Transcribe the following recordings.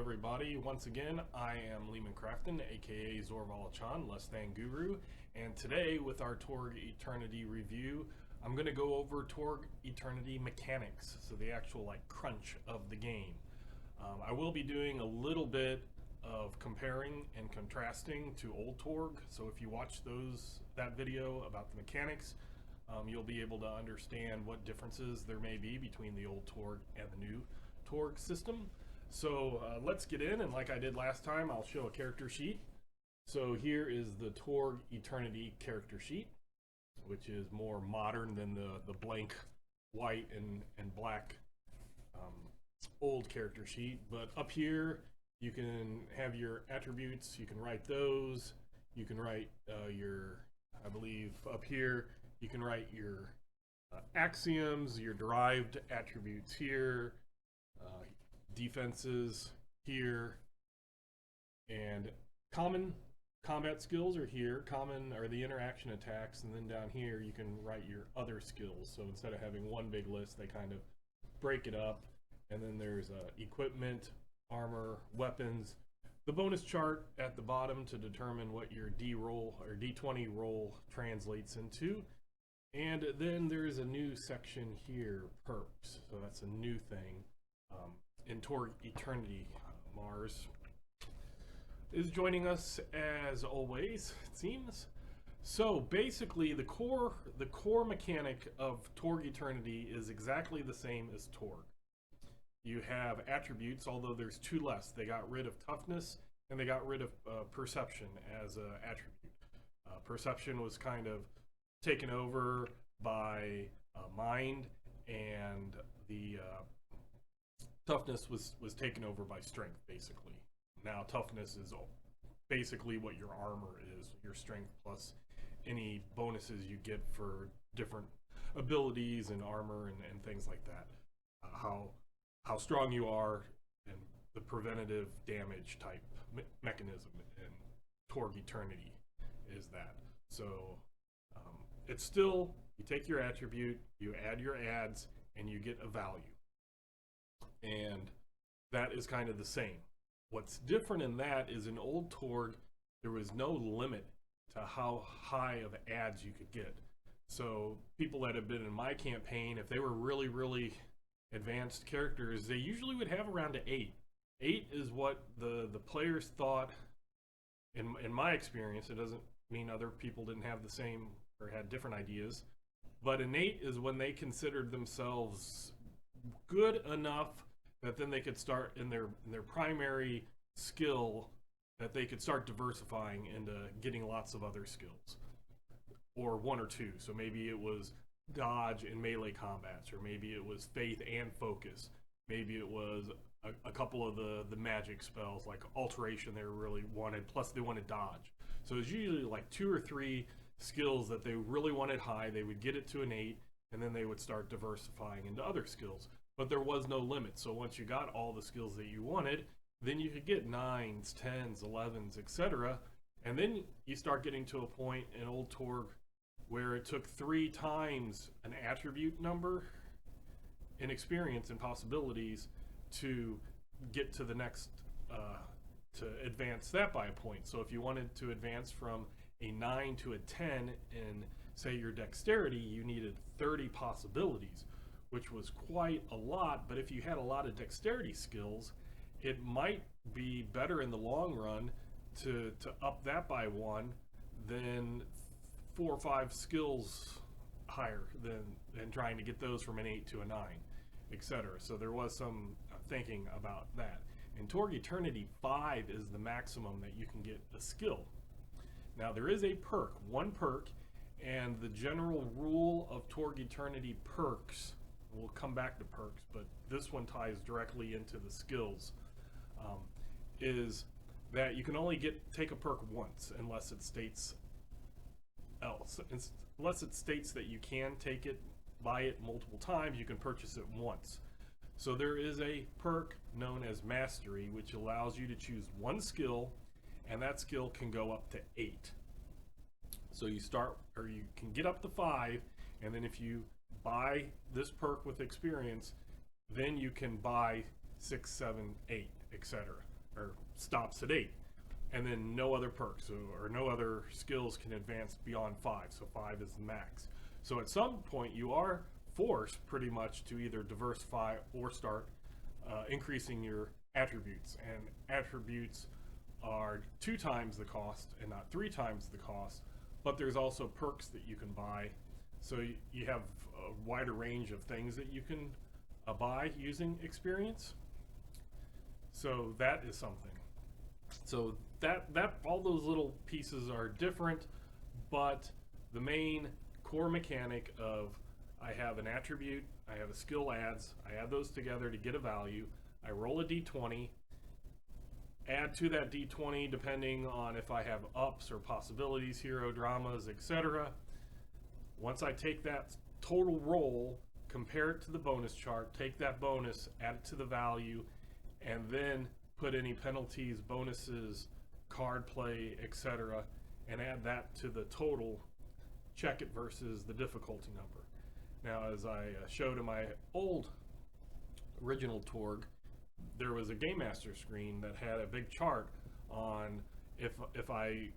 everybody. Once again, I am Lehman Crafton, aka Zorvalachan, Less Than Guru, and today with our Torg Eternity review, I'm going to go over Torg Eternity mechanics, so the actual crunch of the game. I will be doing a little bit of comparing and contrasting to old Torg, so if you watch that video about the mechanics, you'll be able to understand what differences there may be between the old Torg and the new Torg system. So let's get in, and like I did last time, I'll show a character sheet. So here is the Torg Eternity character sheet, which is more modern than the blank white and black old character sheet. But up here you can have your attributes, you can write those, you can write I believe up here you can write your axioms, your derived attributes here, defenses here, and common combat skills are here. Common are the interaction attacks, and then down here you can write your other skills. So instead of having one big list, they kind of break it up. And then there's equipment, armor, weapons, the bonus chart at the bottom to determine what your D roll or D20 roll translates into. And then there's a new section here, perks. So that's a new thing. In Torg Eternity, Mars is joining us as always, it seems. So basically the core mechanic of Torg Eternity is exactly the same as Torg. You have attributes, although there's two less. They got rid of toughness and they got rid of perception as an attribute. Perception was kind of taken over by mind, and the toughness was taken over by strength, basically. Now toughness is basically what your armor is, your strength plus any bonuses you get for different abilities and armor and things like that. How strong you are, and the preventative damage type mechanism in Torg Eternity is that. So it's still, you take your attribute, you add your adds, and you get a value. And that is kind of the same. What's different in that is in old Torg, there was no limit to how high of adds you could get. So people that have been in my campaign, if they were really, really advanced characters, they usually would have around an 8. 8 is what the players thought, in my experience. It doesn't mean other people didn't have the same or had different ideas, but an 8 is when they considered themselves good enough that then they could start in their primary skill, that they could start diversifying into getting lots of other skills, or one or two. So maybe it was dodge and melee combats, or maybe it was faith and focus, maybe it was a couple of the magic spells like alteration they really wanted, plus they wanted dodge. So it's usually like 2 or 3 skills that they really wanted high. They would get it to an 8, and then they would start diversifying into other skills. But there was no limit. So once you got all the skills that you wanted, then you could get 9s, 10s, 11s, etc. And then you start getting to a point in old Torg where it took 3 times an attribute number in experience and possibilities to get to the next, to advance that by a point. So if you wanted to advance from a 9 to a 10 in, say, your dexterity, you needed 30 possibilities, which was quite a lot. But if you had a lot of dexterity skills, it might be better in the long run to up that by 1 than 4 or 5 skills higher than trying to get those from an 8 to a 9, etc. So there was some thinking about that. In Torg Eternity, 5 is the maximum that you can get a skill. Now there is a perk, 1 perk, and the general rule of Torg Eternity perks, we'll come back to perks, but this one ties directly into the skills, is that you can only take a perk once unless it states else. Unless it states that you can take it, buy it multiple times, you can purchase it once. So there is a perk known as Mastery, which allows you to choose 1 skill, and that skill can go up to 8. So you can get up to 5, and then if you buy this perk with experience, then you can buy 6, 7, 8, etc. or stops at 8. And then no other perks or no other skills can advance beyond 5. So 5 is the max. So at some point you are forced pretty much to either diversify or start increasing your attributes. And attributes are 2 times the cost and not 3 times the cost. But there's also perks that you can buy. So you have a wider range of things that you can buy using experience. So that is something. So that all those little pieces are different, but the main core mechanic of I have an attribute, I have a skill adds, I add those together to get a value, I roll a d20, add to that d20 depending on if I have ups or possibilities, hero dramas, etc. Once I take that total roll, compare it to the bonus chart, take that bonus, add it to the value, and then put any penalties, bonuses, card play, etc., and add that to the total, check it versus the difficulty number. Now, as I showed in my old original Torg, there was a Game Master screen that had a big chart on if I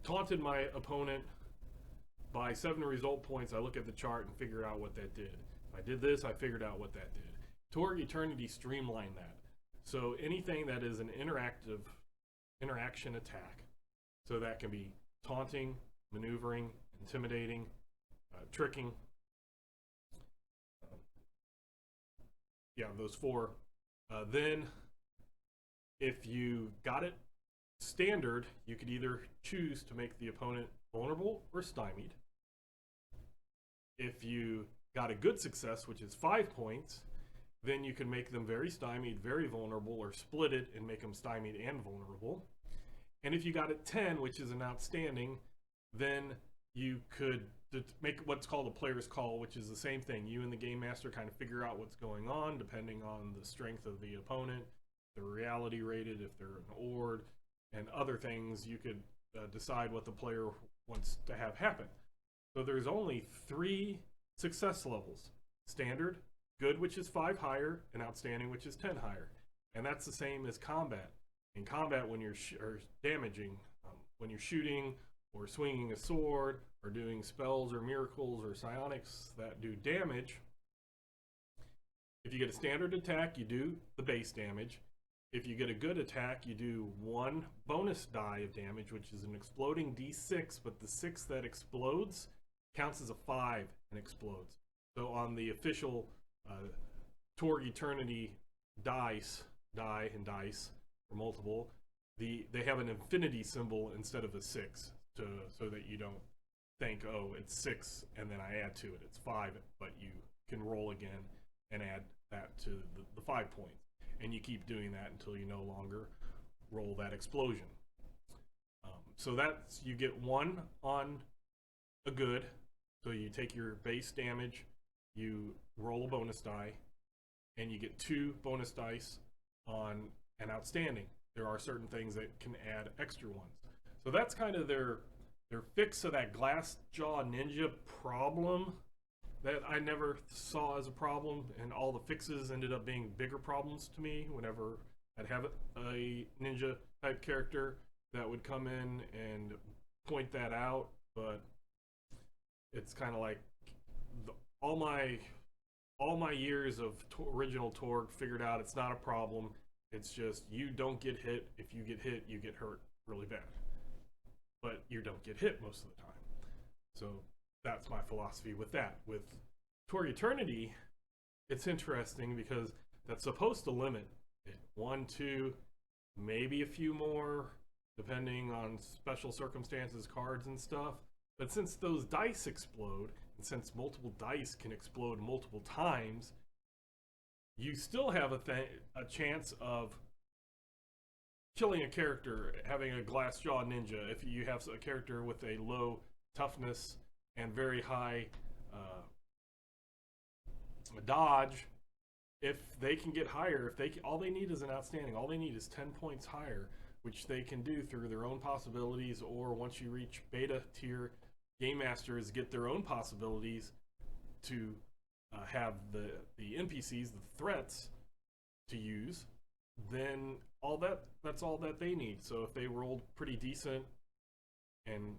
taunted my opponent by 7 result points, I look at the chart and figure out what that did. If I did this, I figured out what that did. Torg Eternity streamlined that. So anything that is an interaction attack, so that can be taunting, maneuvering, intimidating, tricking. Yeah, those 4. Then if you got it standard, you could either choose to make the opponent vulnerable or stymied. If you got a good success, which is 5 points, then you can make them very stymied, very vulnerable, or split it and make them stymied and vulnerable. And if you got it 10, which is an outstanding, then you could make what's called a player's call, which is the same thing. You and the Game Master kind of figure out what's going on depending on the strength of the opponent, the reality rated, if they're an Ord, and other things. You could decide what the player wants to have happen. So there's only 3 success levels: standard, good, which is 5 higher, and outstanding, which is 10 higher. And that's the same as combat. In combat, when you're damaging, when you're shooting or swinging a sword or doing spells or miracles or psionics that do damage, if you get a standard attack, you do the base damage. If you get a good attack, you do 1 bonus die of damage, which is an exploding d6, but the 6 that explodes counts as a 5 and explodes. So on the official Torg Eternity die for multiple, they have an infinity symbol instead of a 6, so that you don't think, oh, it's 6 and then I add to it, it's 5, but you can roll again and add that to the 5 points. And you keep doing that until you no longer roll that explosion. So that's, you get 1 on a good, so you take your base damage, you roll a bonus die, and you get 2 bonus dice on an outstanding. There are certain things that can add extra ones. So that's kind of their fix of that glass jaw ninja problem that I never saw as a problem, and all the fixes ended up being bigger problems to me whenever I'd have a ninja type character that would come in and point that out. But it's kind of like all my years of original Torg figured out it's not a problem. It's just you don't get hit. If you get hit, you get hurt really bad. But you don't get hit most of the time. So that's my philosophy with that. With Torg Eternity, it's interesting because that's supposed to limit it. 1, 2, maybe a few more, depending on special circumstances, cards and stuff. But since those dice explode, and since multiple dice can explode multiple times, you still have a chance of killing a character, having a glass jaw ninja. If you have a character with a low toughness and very high dodge, if they can get higher, all they need is an outstanding. All they need is 10 points higher, which they can do through their own possibilities, or once you reach beta tier, Game Masters get their own possibilities to have the NPCs, the threats, to use, then that's all that they need. So if they rolled pretty decent and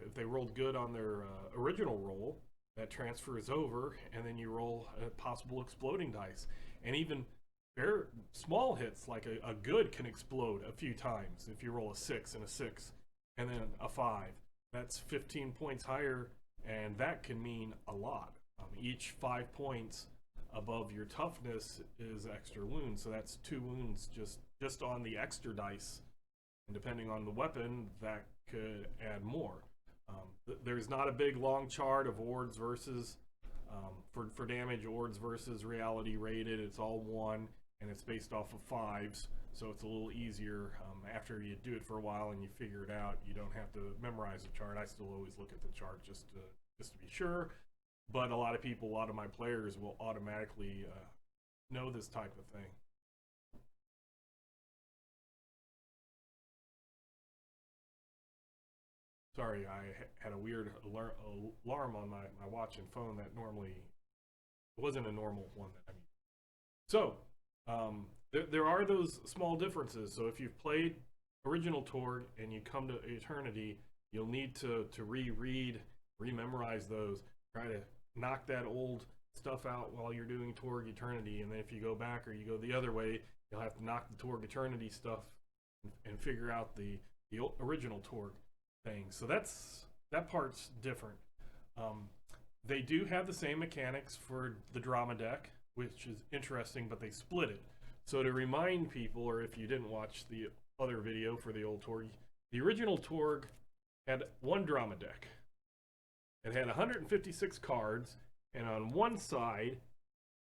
if they rolled good on their original roll, that transfers over, and then you roll a possible exploding dice. And even very small hits, like a good, can explode a few times if you roll a 6 and a 6 and then a 5. That's 15 points higher, and that can mean a lot. Each 5 points above your toughness is extra wounds, so that's 2 wounds just on the extra dice. And depending on the weapon, that could add more. There's not a big long chart of ords versus for damage, ords versus reality rated. It's all 1, and it's based off of 5s, so it's a little easier. After you do it for a while and you figure it out, you don't have to memorize the chart. I still always look at the chart just to be sure. But a lot of my players will automatically know this type of thing. Sorry, I had a weird alarm on my watch and phone that normally wasn't a normal one that I mean. So there are those small differences. So if you've played original Torg and you come to Eternity, you'll need to reread, rememorize those, try to knock that old stuff out while you're doing Torg Eternity, and then if you go back or you go the other way, you'll have to knock the Torg Eternity stuff and figure out the original Torg thing. So that part's different. They do have the same mechanics for the drama deck, which is interesting, but they split it. So to remind people, or if you didn't watch the other video for the old Torg, the original Torg had one drama deck. It had 156 cards, and on one side,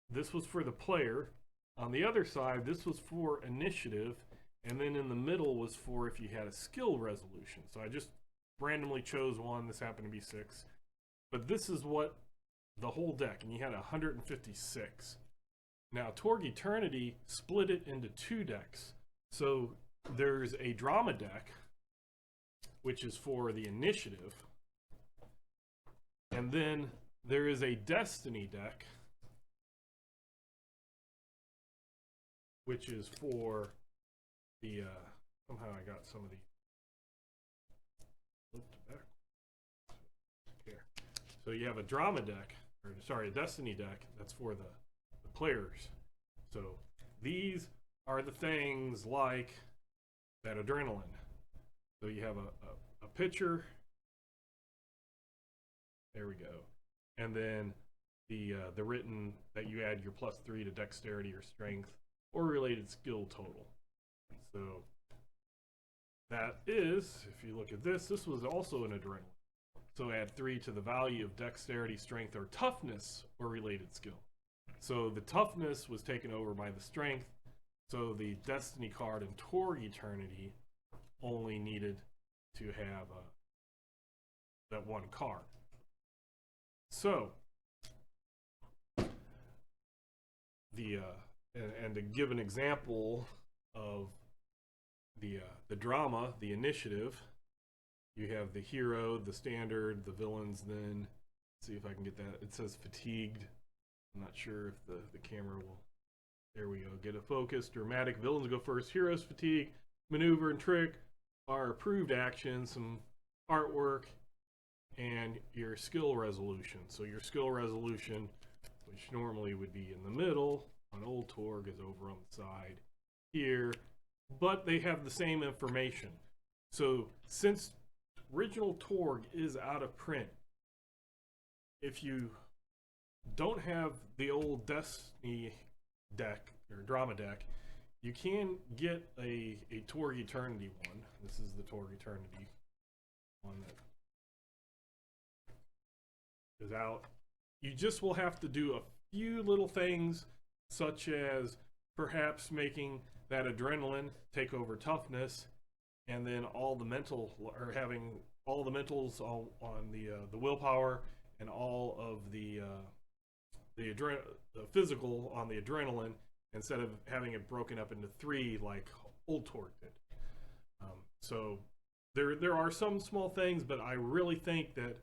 this was for the player. On the other side, this was for initiative, and then in the middle was for if you had a skill resolution. So I just randomly chose one. This happened to be 6. But this is what the whole deck, and you had 156. Now, Torg Eternity split it into 2 decks. So there's a drama deck, which is for the initiative. And then there is a Destiny deck, which is for the, somehow I got some of the, here. So you have a drama deck, or sorry, a Destiny deck, that's for the players. So these are the things like that adrenaline. So you have a pitcher. There we go. And then the written that you add your +3 to dexterity or strength or related skill total. So that is, if you look at this was also an adrenaline. So add 3 to the value of dexterity, strength, or toughness or related skill. So the toughness was taken over by the strength. So the Destiny card in Torg Eternity only needed to have that one card. So the and to give an example of the drama, the initiative, you have the hero, the standard, the villains. Then see if I can get that. It says fatigued. I'm not sure if the camera will. There we go. Get a focus. Dramatic villains go first. Heroes fatigue, maneuver, and trick are approved actions. Some artwork. And your skill resolution. So your skill resolution, which normally would be in the middle on old Torg, is over on the side here. But they have the same information. So since original Torg is out of print, if you don't have the old Destiny deck or drama deck, you can get a Torg Eternity one. This is the Torg Eternity one that is out. You just will have to do a few little things, such as perhaps making that adrenaline take over toughness, and then all the mental, or having all the mentals all on the willpower, and all of the physical on the adrenaline, instead of having it broken up into 3 like old Torg did. So there are some small things, but I really think that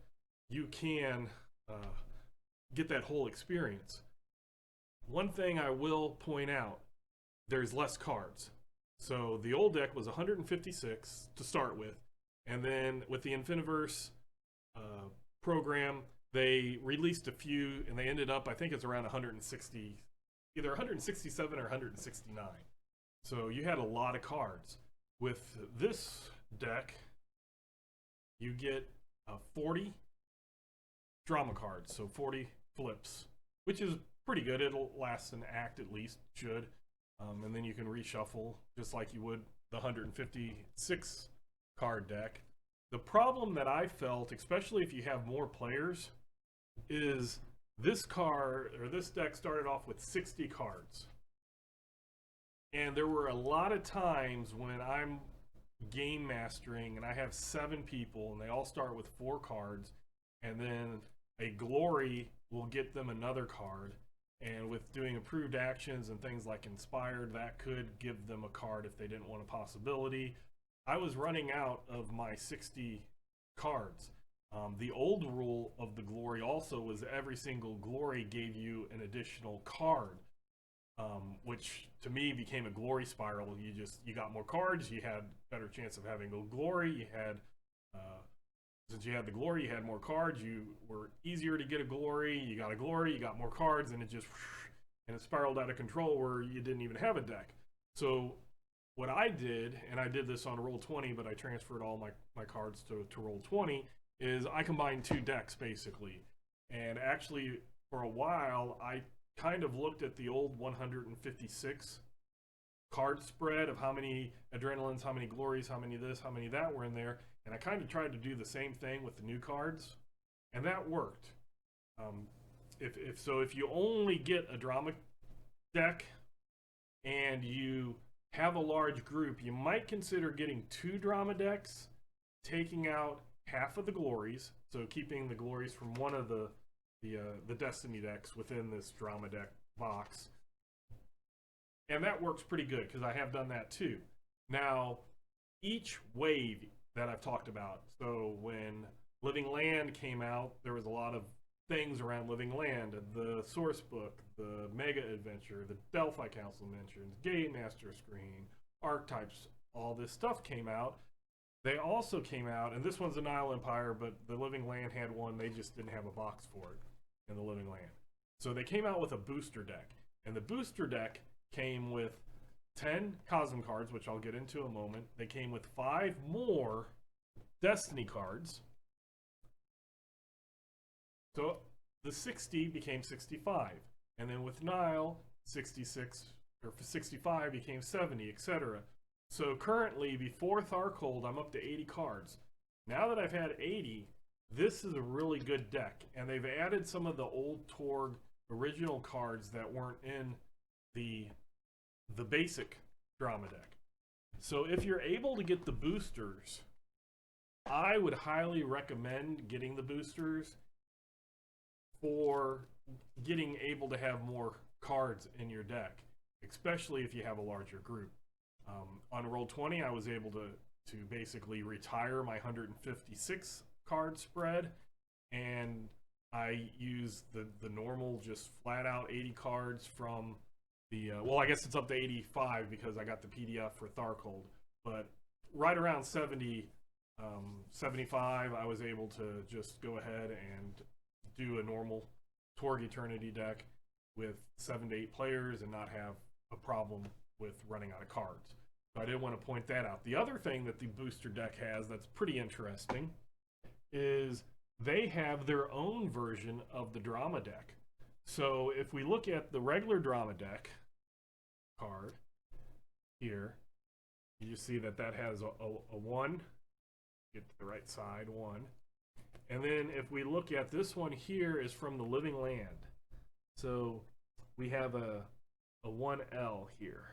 you can get that whole experience. One thing I will point out there's less cards. So the old deck was 156 to start with, and then with the Infiniverse program, they released a few, and they ended up, I think it's around 160, either 167 or 169. So you had a lot of cards. With this deck, you get 40 drama cards, so 40 flips, which is pretty good. It'll last an act at least, should. And then you can reshuffle just like you would the 156 card deck. The problem that I felt, especially if you have more players, is this card or this deck started off with 60 cards. And there were a lot of times when I'm game mastering and I have 7 people and they all start with 4 cards, and then a glory will get them another card. And with doing approved actions and things like inspired, that could give them a card if they didn't want a possibility. I was running out of my 60 cards. The old rule of the glory also was every single glory gave you an additional card, which to me became a glory spiral. You got more cards, you had better chance of having a glory. You had since you had the glory, you had more cards. You were easier to get a glory. You got a glory, you got more cards, and it spiraled out of control where you didn't even have a deck. So what I did, and I did this on Roll20, but I transferred all my cards to Roll20, is I combined 2 decks basically. And actually, for a while, I kind of looked at the old 156 card spread of how many adrenalines, how many glories, how many this, how many that were in there, and I kind of tried to do the same thing with the new cards, and that worked. If you only get a drama deck and you have a large group, you might consider getting 2 drama decks, taking out half of the glories, so keeping the glories from one of the Destiny decks within this drama deck box. And that works pretty good because I have done that too. Now, each wave that I've talked about, so when Living Land came out, there was a lot of things around Living Land, the source book, the Mega Adventure, the Delphi Council mentions, Game Master Screen, Archetypes, all this stuff came out. They also came out, and this one's the Nile Empire, but the Living Land had one, they just didn't have a box for it in the Living Land. So they came out with a booster deck, and the booster deck came with 10 Cosm cards, which I'll get into in a moment. They came with 5 more Destiny cards. So the 60 became 65. And then with Nile, 66 or 65 became 70, etc. So currently, before Tharcold, I'm up to 80 cards. Now that I've had 80, this is a really good deck. And they've added some of the old Torg original cards that weren't in the basic drama deck. So if you're able to get the boosters, I would highly recommend getting the boosters for getting able to have more cards in your deck, especially if you have a larger group. On Roll20, I was able to basically retire my 156 card spread, and I used the normal, just flat out 80 cards from the, well, I guess it's up to 85 because I got the PDF for Tharcold, but right around 70, 75, I was able to just go ahead and do a normal Torg Eternity deck with 7 to 8 players and not have a problem with running out of cards. So I did want to point that out. The other thing that the booster deck has that's pretty interesting is they have their own version of the drama deck. So if we look at the regular drama deck card here, you just see that has a 1. Get to the right side, 1. And then if we look at this one here is from the Living Land. So we have a 1L here.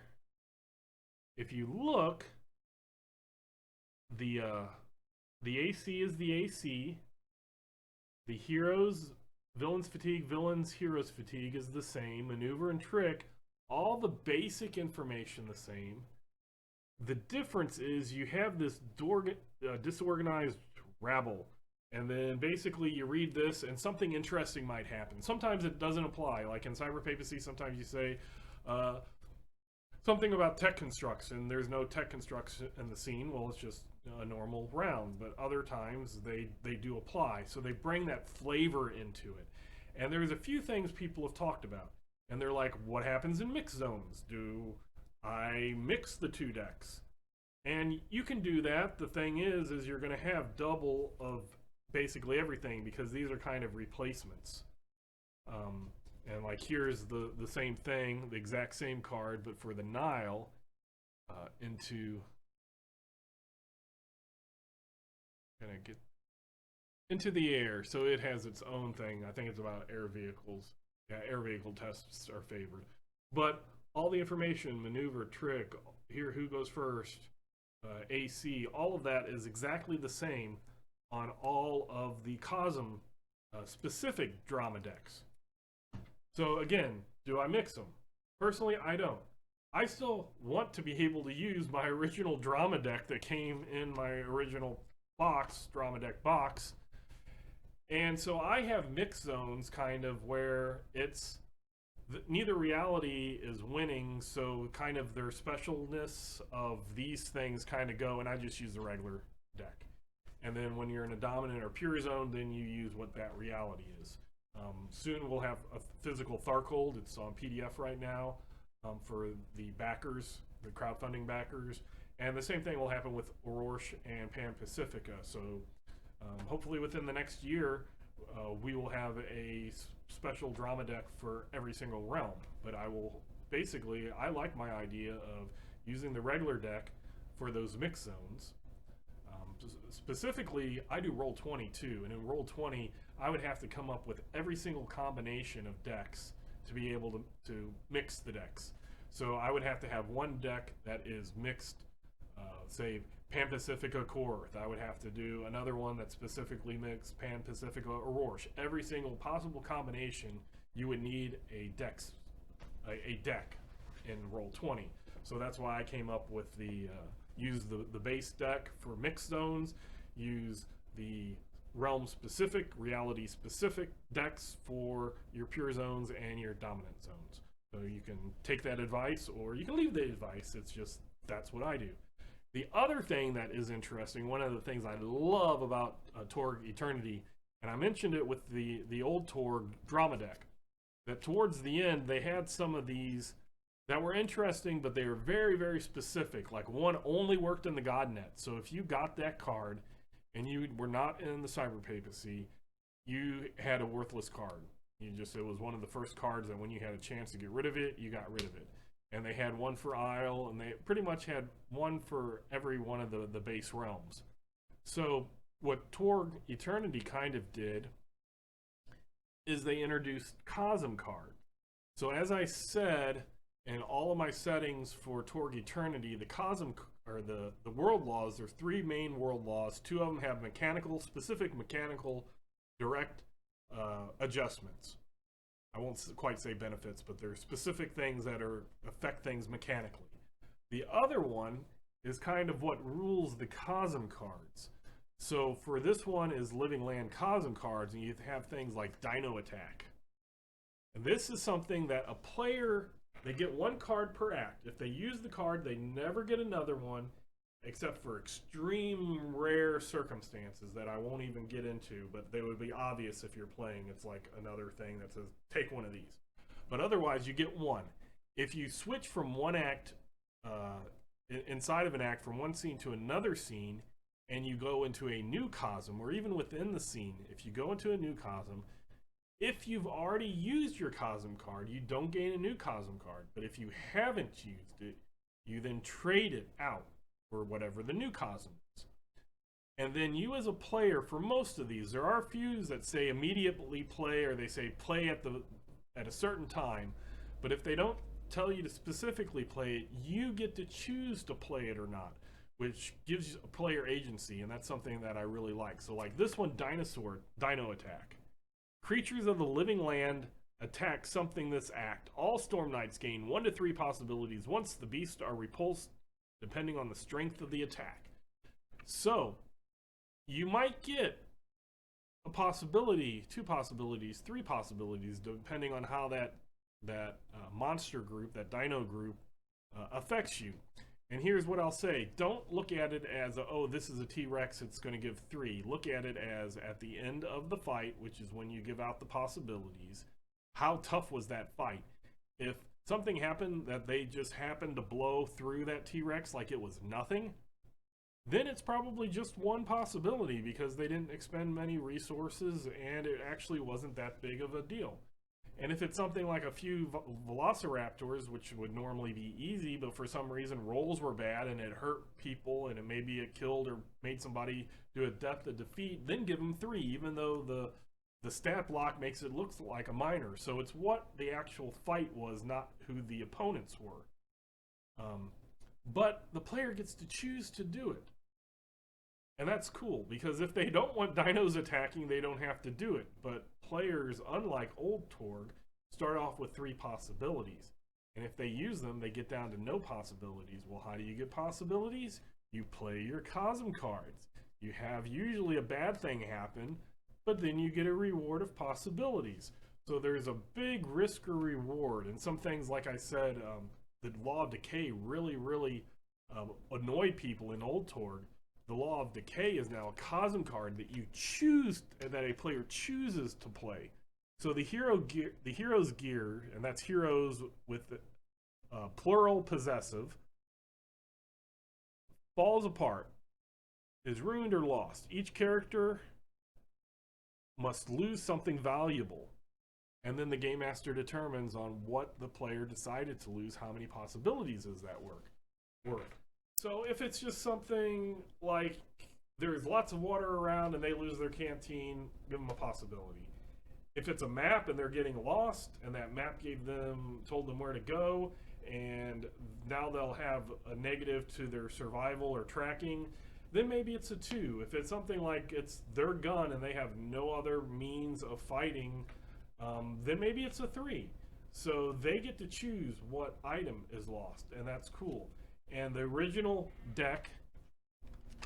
If you look, the AC is the AC. The heroes, villains fatigue, villains, heroes fatigue is the same. Maneuver and trick, all the basic information the same. The difference is you have this disorganized rabble. And then basically you read this and something interesting might happen. Sometimes it doesn't apply. Like in Cyber Papacy, sometimes you say, something about tech construction. There's no tech construction in the scene. Well, it's just a normal round. But other times they do apply. So they bring that flavor into it. And there's a few things people have talked about. And they're like, what happens in mix zones? Do I mix the two decks? And you can do that. The thing is you're going to have double of basically everything because these are kind of replacements. And like here's the same thing, the exact same card, but for the Nile into gonna get into the air. So it has its own thing. I think it's about air vehicles. Yeah, air vehicle tests are favored. But all the information, maneuver, trick, here who goes first, AC, all of that is exactly the same on all of the COSM specific drama decks. So again, do I mix them? Personally, I don't. I still want to be able to use my original drama deck that came in my original box, drama deck box. And so I have mix zones kind of where it's neither reality is winning, so kind of their specialness of these things kind of go, and I just use the regular deck. And then when you're in a dominant or pure zone, then you use what that reality is. Soon we'll have a physical Tharkold. It's on PDF right now for the backers, the crowdfunding backers. And the same thing will happen with Orosh and Pan Pacifica. So hopefully within the next year, we will have a special drama deck for every single realm. But I will basically, I like my idea of using the regular deck for those mix zones. Specifically, I do roll 20 too, and in roll 20, I would have to come up with every single combination of decks to be able to mix the decks. So I would have to have one deck that is mixed, say Pan Pacifica Korth. I would have to do another one that specifically mixed Pan Pacifica Orosh. Every single possible combination, you would need a deck in roll 20. So that's why I came up with the use the base deck for mixed zones, use the realm specific, reality specific decks for your pure zones and your dominant zones. So you can take that advice or you can leave the advice. It's just, that's what I do. The other thing that is interesting, one of the things I love about Torg Eternity, and I mentioned it with the old Torg drama deck, that towards the end they had some of these that were interesting, but they were very, very specific. Like one only worked in the Godnet. So if you got that card and you were not in the Cyber Papacy, you had a worthless card. It was one of the first cards that when you had a chance to get rid of it, you got rid of it. And they had one for Isle, and they pretty much had one for every one of the base realms. So what Torg Eternity kind of did is they introduced COSM card. So as I said, in all of my settings for Torg Eternity, the COSM, or the world laws, there's 3 main world laws. 2 of them have specific mechanical direct adjustments. I won't quite say benefits, but there's specific things that affect things mechanically. The other one is kind of what rules the COSM cards. So for this one is Living Land COSM cards, and you have things like Dino Attack. And this is something that a player, they get 1 card per act. If they use the card, they never get another one, except for extreme rare circumstances that I won't even get into, but they would be obvious if you're playing. It's like another thing that says, take one of these. But otherwise, you get 1. If you switch from one act, inside of an act, from one scene to another scene, and you go into a new COSM, or even within the scene, if you go into a new COSM, if you've already used your COSM card, you don't gain a new COSM card. But if you haven't used it, you then trade it out for whatever the new COSM is. And then you as a player, for most of these, there are a few that say immediately play, or they say play at a certain time. But if they don't tell you to specifically play it, you get to choose to play it or not, which gives you a player agency, and that's something that I really like. So like this one, Dino Attack. Creatures of the living land attack something this act. All Storm Knights gain 1 to 3 possibilities once the beasts are repulsed, depending on the strength of the attack. So you might get a possibility, 2 possibilities, 3 possibilities, depending on how that monster group, that dino group, affects you. And here's what I'll say. Don't look at it as, oh, this is a T-Rex, it's going to give 3. Look at it as, at the end of the fight, which is when you give out the possibilities, how tough was that fight? If something happened that they just happened to blow through that T-Rex like it was nothing, then it's probably just one possibility because they didn't expend many resources and it actually wasn't that big of a deal. And if it's something like a few velociraptors, which would normally be easy, but for some reason rolls were bad and it hurt people and maybe it killed or made somebody do a death to defeat, then give them 3, even though the stat block makes it look like a minor. So it's what the actual fight was, not who the opponents were. But the player gets to choose to do it. And that's cool, because if they don't want dinos attacking, they don't have to do it. But players, unlike old Torg, start off with 3 possibilities. And if they use them, they get down to no possibilities. Well, how do you get possibilities? You play your Cosm cards. You have usually a bad thing happen, but then you get a reward of possibilities. So there's a big risk or reward. And some things, like I said, the Law of Decay really annoy people in old Torg. The Law of Decay is now a Cosm card that you choose, that a player chooses to play. So the hero's gear, and that's heroes with plural possessive, falls apart, is ruined or lost. Each character must lose something valuable, and then the game master determines on what the player decided to lose, how many possibilities is that worth. So if it's just something like there's lots of water around and they lose their canteen, give them a possibility. If it's a map and they're getting lost and that map told them where to go, and now they'll have a negative to their survival or tracking, then maybe it's a 2. If it's something like it's their gun and they have no other means of fighting, then maybe it's a 3. So they get to choose what item is lost, and that's cool. And the original deck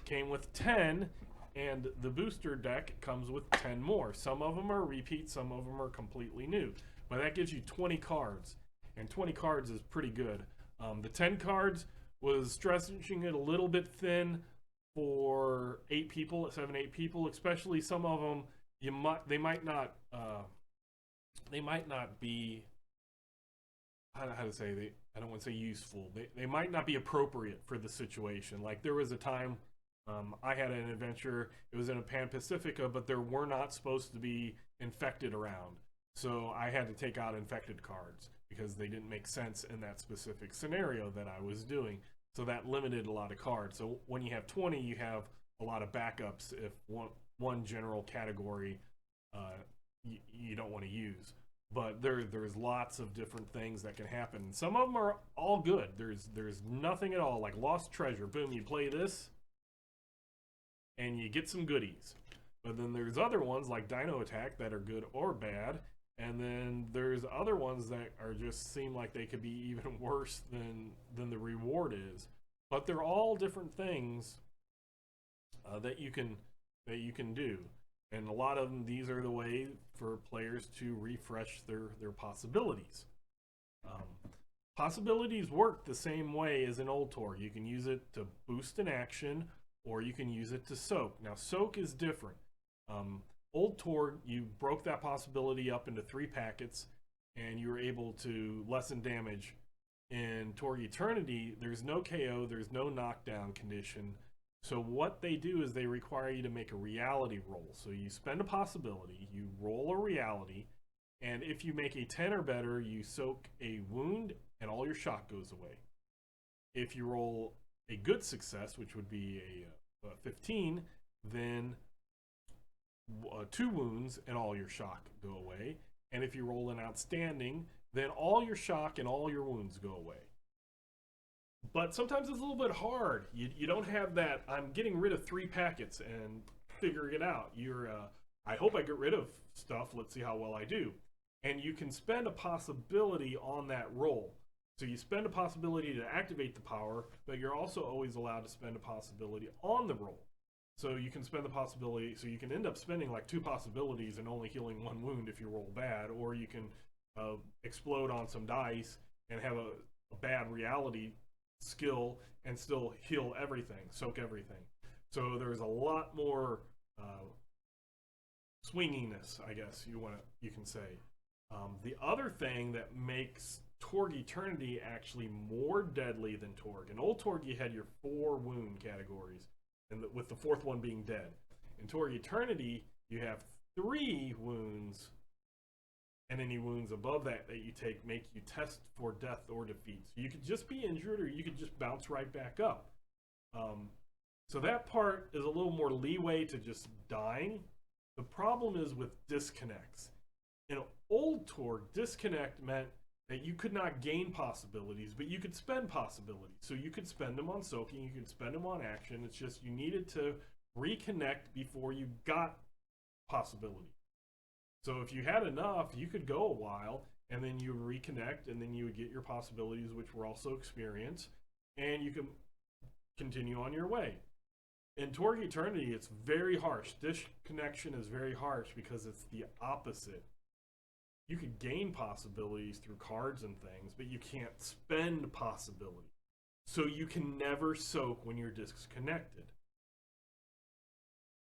came with 10, and the booster deck comes with 10 more. Some of them are repeats, some of them are completely new. But that gives you 20 cards, and 20 cards is pretty good. The 10 cards was stretching it a little bit thin for 8 people, 7-8 people, especially some of them. They might not be. How to say, I don't want to say useful. They might not be appropriate for the situation. Like there was a time I had an adventure. It was in a Pan Pacifica, but there were not supposed to be infected around. So I had to take out infected cards because they didn't make sense in that specific scenario that I was doing. So that limited a lot of cards. So when you have 20, you have a lot of backups if one general category you don't want to use. But there's lots of different things that can happen. Some of them are all good. There's nothing at all. Like Lost Treasure. Boom, you play this, and you get some goodies. But then there's other ones like Dino Attack that are good or bad. And then there's other ones that are just seem like they could be even worse than the reward is. But they're all different things that you can do. And a lot of them, these are the way for players to refresh their possibilities. Possibilities work the same way as in Old Torg. You can use it to boost an action, or you can use it to soak. Now, soak is different. Old Torg, you broke that possibility up into 3 packets, and you were able to lessen damage. In Torg Eternity, there's no KO, there's no knockdown condition. So what they do is they require you to make a reality roll. So you spend a possibility, you roll a reality, and if you make a 10 or better, you soak a wound and all your shock goes away. If you roll a good success, which would be a 15, then 2 wounds and all your shock go away. And if you roll an outstanding, then all your shock and all your wounds go away. But sometimes it's a little bit hard. You don't have that, I'm getting rid of 3 packets and figuring it out. I hope I get rid of stuff, let's see how well I do. And you can spend a possibility on that roll. So you spend a possibility to activate the power, but you're also always allowed to spend a possibility on the roll. So you can spend the possibility, so you can end up spending like 2 possibilities and only healing 1 wound if you roll bad, or you can explode on some dice and have a bad reality skill and still heal everything, soak everything. So there's a lot more swinginess, I guess you can say. The other thing that makes Torg Eternity actually more deadly than Torg. In old Torg, you had your 4 wound categories, and with the 4th one being dead. In Torg Eternity, you have 3 wounds, and any wounds above that that you take make you test for death or defeat. So you could just be injured, or you could just bounce right back up. So that part is a little more leeway to just dying. The problem is with disconnects. In old Torg, disconnect meant that you could not gain possibilities, but you could spend possibilities. So you could spend them on soaking, you could spend them on action. It's just you needed to reconnect before you got possibility. So if you had enough, you could go a while, and then you would reconnect, and then you would get your possibilities, which were also experience, and you can continue on your way. In Torg Eternity, it's very harsh. Disconnection is very harsh because it's the opposite. You could gain possibilities through cards and things, but you can't spend possibility. So you can never soak when you're disconnected.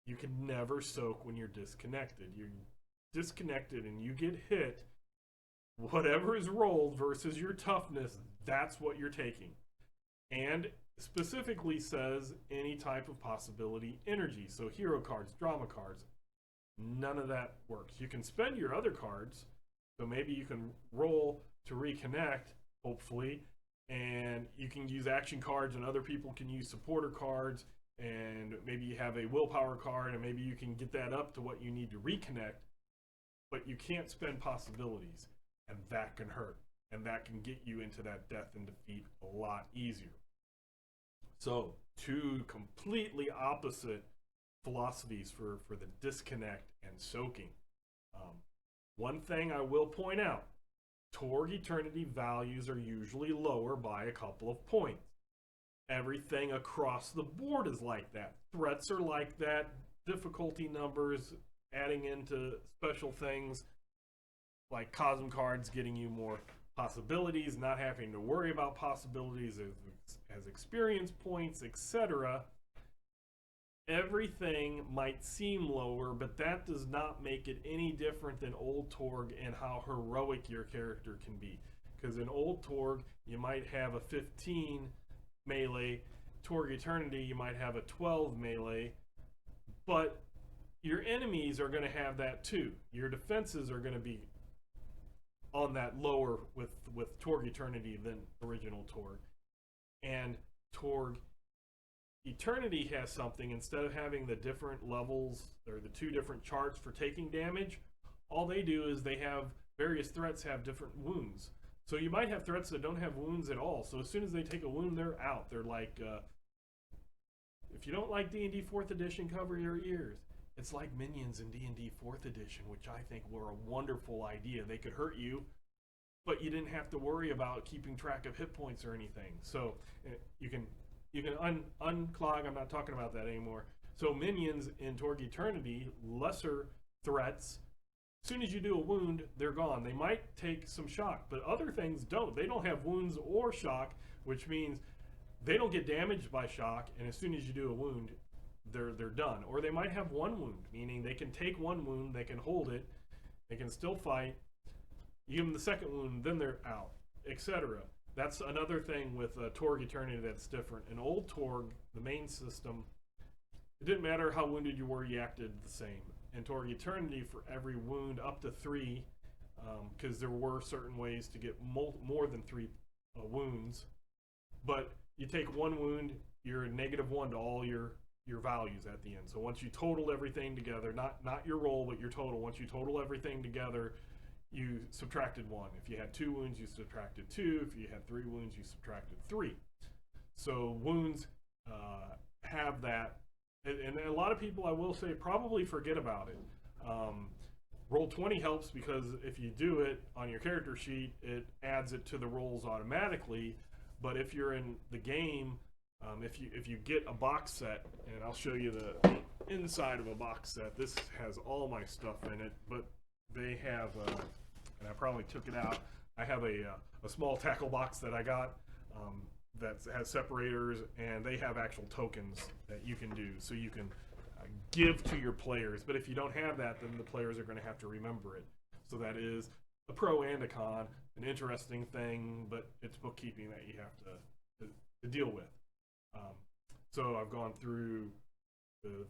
You can never soak when you're disconnected. You're disconnected and you get hit. Whatever is rolled versus your toughness, that's what you're taking. And specifically says any type of possibility energy. So hero cards, drama cards, none of that works. You can spend your other cards, so maybe you can roll to reconnect, hopefully, and you can use action cards, and other people can use supporter cards, and maybe you have a willpower card, and maybe you can get that up to what you need to reconnect, but you can't spend possibilities, and that can hurt, and that can get you into that death and defeat a lot easier. So, 2 completely opposite philosophies for the disconnect and soaking. One thing I will point out, Torg Eternity values are usually lower by a couple of points. Everything across the board is like that. Threats are like that, difficulty numbers, adding into special things like Cosm cards getting you more possibilities, not having to worry about possibilities as experience points, etc. Everything might seem lower, but that does not make it any different than old Torg and how heroic your character can be. Because in old Torg, you might have a 15 melee. Torg Eternity, you might have a 12 melee. But your enemies are going to have that too. Your defenses are going to be on that lower with Torg Eternity than original Torg. And Torg Eternity has something, instead of having the different levels or the 2 different charts for taking damage, all they do is they have various threats have different wounds. So you might have threats that don't have wounds at all. So as soon as they take a wound, they're out. They're like, if you don't like D&D 4th edition, cover your ears. It's like minions in D&D 4th edition, which I think were a wonderful idea. They could hurt you, but you didn't have to worry about keeping track of hit points or anything. So you can unclog. I'm not talking about that anymore. So minions in Torg Eternity, lesser threats. As soon as you do a wound, they're gone. They might take some shock, but other things don't. They don't have wounds or shock, which means they don't get damaged by shock. And as soon as you do a wound, they're done. Or they might have 1 wound, meaning they can take 1 wound, they can hold it, they can still fight. You give them the 2nd wound, then they're out, etc. That's another thing with Torg Eternity that's different. In old Torg, the main system, it didn't matter how wounded you were, you acted the same. In Torg Eternity, for every wound up to 3, because there were certain ways to get more than 3 wounds, but you take 1 wound, you're -1 to all your values at the end. So once you total everything together, not your roll, but your total, once you total everything together, you subtracted 1. If you had 2 wounds, you subtracted 2. If you had 3 wounds, you subtracted 3. So wounds have that. And a lot of people, I will say, probably forget about it. Roll20 helps because if you do it on your character sheet, it adds it to the rolls automatically. But if you're in the game, if you get a box set, and I'll show you the inside of a box set. This has all my stuff in it, but they have, and I probably took it out, I have a small tackle box that I got that has separators, and they have actual tokens that you can do. So you can give to your players. But if you don't have that, then the players are going to have to remember it. So that is a pro and a con, an interesting thing, but it's bookkeeping that you have to deal with. So I've gone through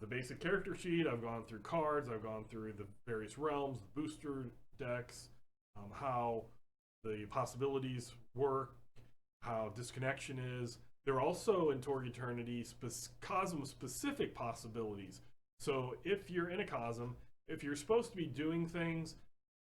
the basic character sheet, I've gone through cards, I've gone through the various realms, the booster decks, how the possibilities work, how disconnection is. There are also in Torg Eternity Cosm-specific possibilities. So if you're in a Cosm, if you're supposed to be doing things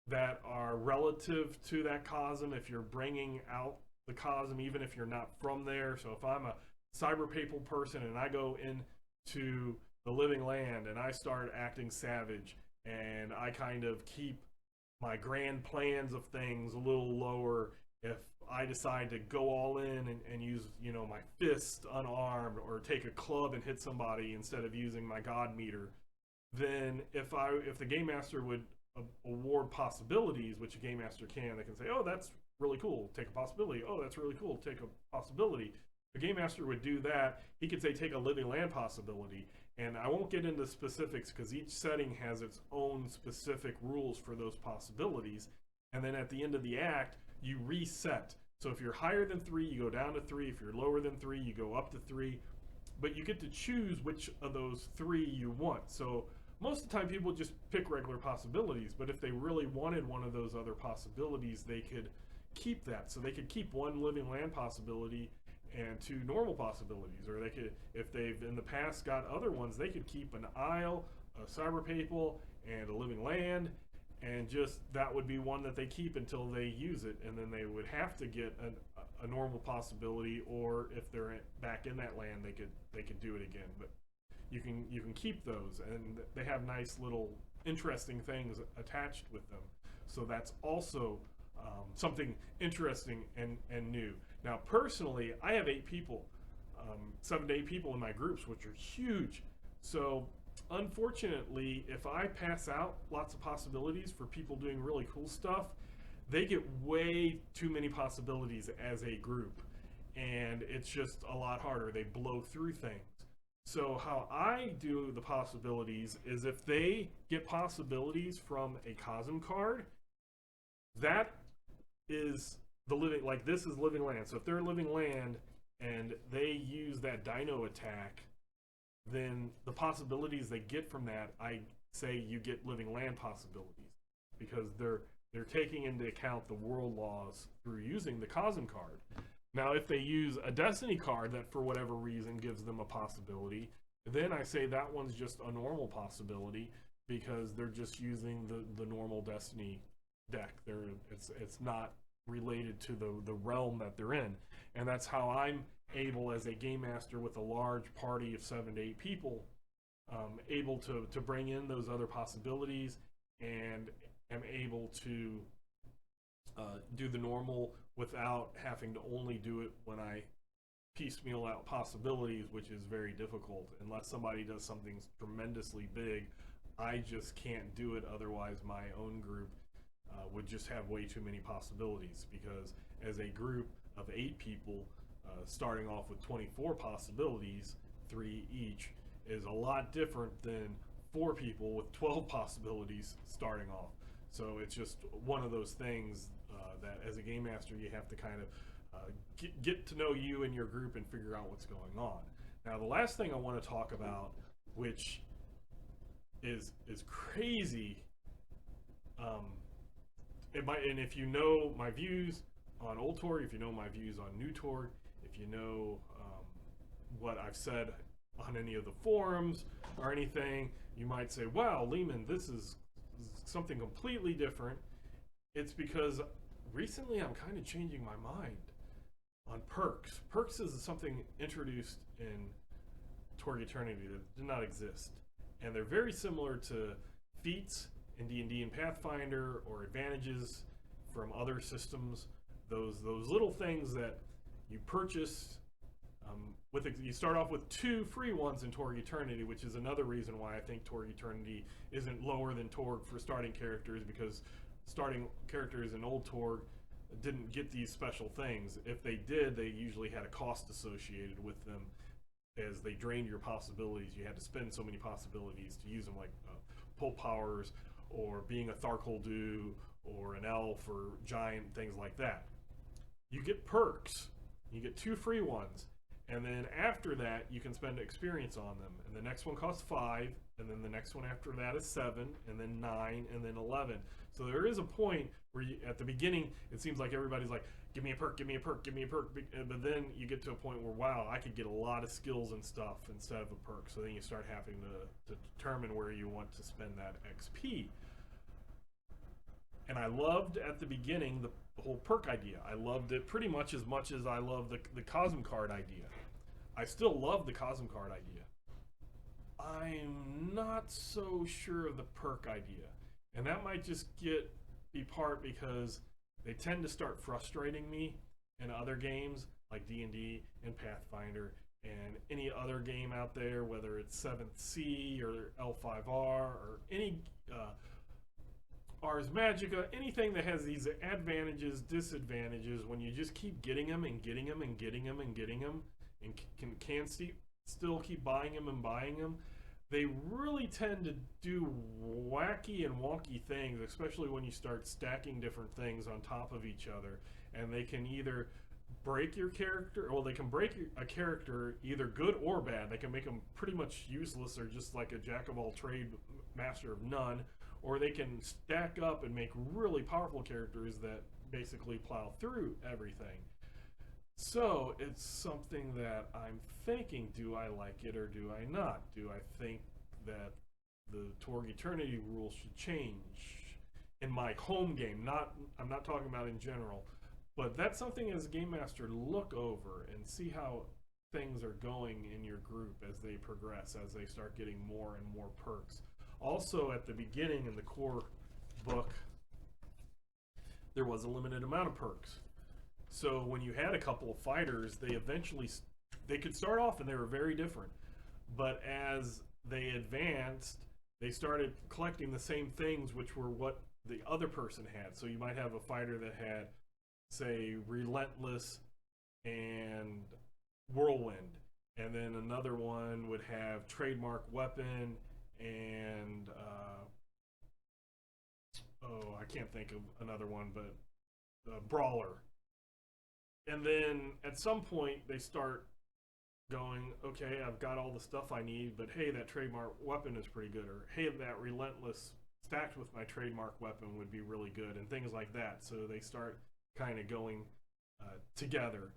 that are relative to that Cosm, if you're bringing out the Cosm, even if you're not from there. So if I'm a cyberpapal person and I go into the living land and I start acting savage and I kind of keep my grand plans of things a little lower, if I decide to go all in and use, you know, my fist unarmed, or take a club and hit somebody instead of using my god meter, then if the game master would award possibilities, which a game master can, they can say, oh, that's really cool, take a possibility. Oh, that's really cool, take a possibility. The game master would do that. He could say, take a living land possibility. And I won't get into specifics because each setting has its own specific rules for those possibilities. And then at the end of the act, you reset. So if you're higher than 3, you go down to 3. If you're lower than 3, you go up to 3. But you get to choose which of those 3 you want. So most of the time people just pick regular possibilities. But if they really wanted one of those other possibilities, they could keep that. So they could keep 1 living land possibility and 2 normal possibilities. Or they could, if they've in the past got other ones, they could keep an isle, a cyberpapal, and a living land. And just that would be one that they keep until they use it, and then they would have to get a normal possibility, or if they're back in that land, they could do it again. But you can keep those, and they have nice little interesting things attached with them. So that's also something interesting and new. Now, personally, I have 8 people, 7 to 8 people in my groups, which are huge. So unfortunately, if I pass out lots of possibilities for people doing really cool stuff, they get way too many possibilities as a group, and it's just a lot harder. They blow through things. So how I do the possibilities is, if they get possibilities from a Cosm card, that is the living, like this is living land. So if they're living land and they use that dino attack, then the possibilities they get from that, I say you get living land possibilities, because they're taking into account the world laws through using the Cosm card. Now, if they use a Destiny card that for whatever reason gives them a possibility, then I say that one's just a normal possibility, because they're just using the normal Destiny deck. It's not related to the realm that they're in. And that's how I'm able, as a game master with a large party of 7 to 8 people, able to bring in those other possibilities, and am able to do the normal without having to only do it when I piecemeal out possibilities, which is very difficult. Unless somebody does something tremendously big, I just can't do it. Otherwise, my own group would just have way too many possibilities, because as a group of 8 people, starting off with 24 possibilities, 3 each, is a lot different than 4 people with 12 possibilities starting off. So it's just one of those things that as a game master you have to kind of get to know you and your group and figure out what's going on. Now, the last thing I want to talk about, which is crazy, and if you know my views on Old Torg, if you know my views on New Torg, if you know what I've said on any of the forums or anything, you might say, wow, Lehman, this is something completely different. It's because recently I'm kind of changing my mind on perks. Perks is something introduced in Torg Eternity that did not exist. And they're very similar to feats in D&D and Pathfinder, or advantages from other systems. Those little things that you purchase you start off with 2 free ones in Torg Eternity, which is another reason why I think Torg Eternity isn't lower than Torg for starting characters, because starting characters in Old Torg didn't get these special things. If they did, they usually had a cost associated with them, as they drained your possibilities. You had to spend so many possibilities to use them, like pull powers, or being a Tharkoldu, or an elf, or giant, things like that. You get perks. You get 2 free ones. And then after that, you can spend experience on them. And the next one costs 5, and then the next one after that is 7, and then 9, and then 11. So there is a point where at the beginning, it seems like everybody's like, give me a perk, give me a perk, give me a perk. But then you get to a point where, wow, I could get a lot of skills and stuff instead of a perk. So then you start having to determine where you want to spend that XP. And I loved at the beginning the whole perk idea. I loved it pretty much as I love the Cosm card idea. I still love the Cosm card idea. I'm not so sure of the perk idea. And that might just be part because they tend to start frustrating me in other games like D&D and Pathfinder and any other game out there, whether it's 7th Sea or L5R or any Ars Magica, anything that has these advantages, disadvantages, when you just keep getting them and getting them and getting them and getting them, and can still keep buying them and buying them, they really tend to do wacky and wonky things, especially when you start stacking different things on top of each other. And they can either break your character, well, they can break a character either good or bad. They can make them pretty much useless or just like a jack of all trade, master of none. Or they can stack up and make really powerful characters that basically plow through everything. So it's something that I'm thinking, do I like it or do I not? Do I think that the Torg Eternity rules should change in my home game? I'm not talking about in general, but that's something as a game master to look over and see how things are going in your group as they progress, as they start getting more and more perks. Also, at the beginning in the core book, there was a limited amount of perks. So when you had a couple of fighters, they could start off and they were very different. But as they advanced, they started collecting the same things, which were what the other person had. So you might have a fighter that had, say, Relentless and Whirlwind. And then another one would have Trademark Weapon and I can't think of another one, but Brawler. And then at some point they start going, okay, I've got all the stuff I need, but hey, that trademark weapon is pretty good, or hey, that Relentless stacked with my trademark weapon would be really good, and things like that. So they start kind of going together.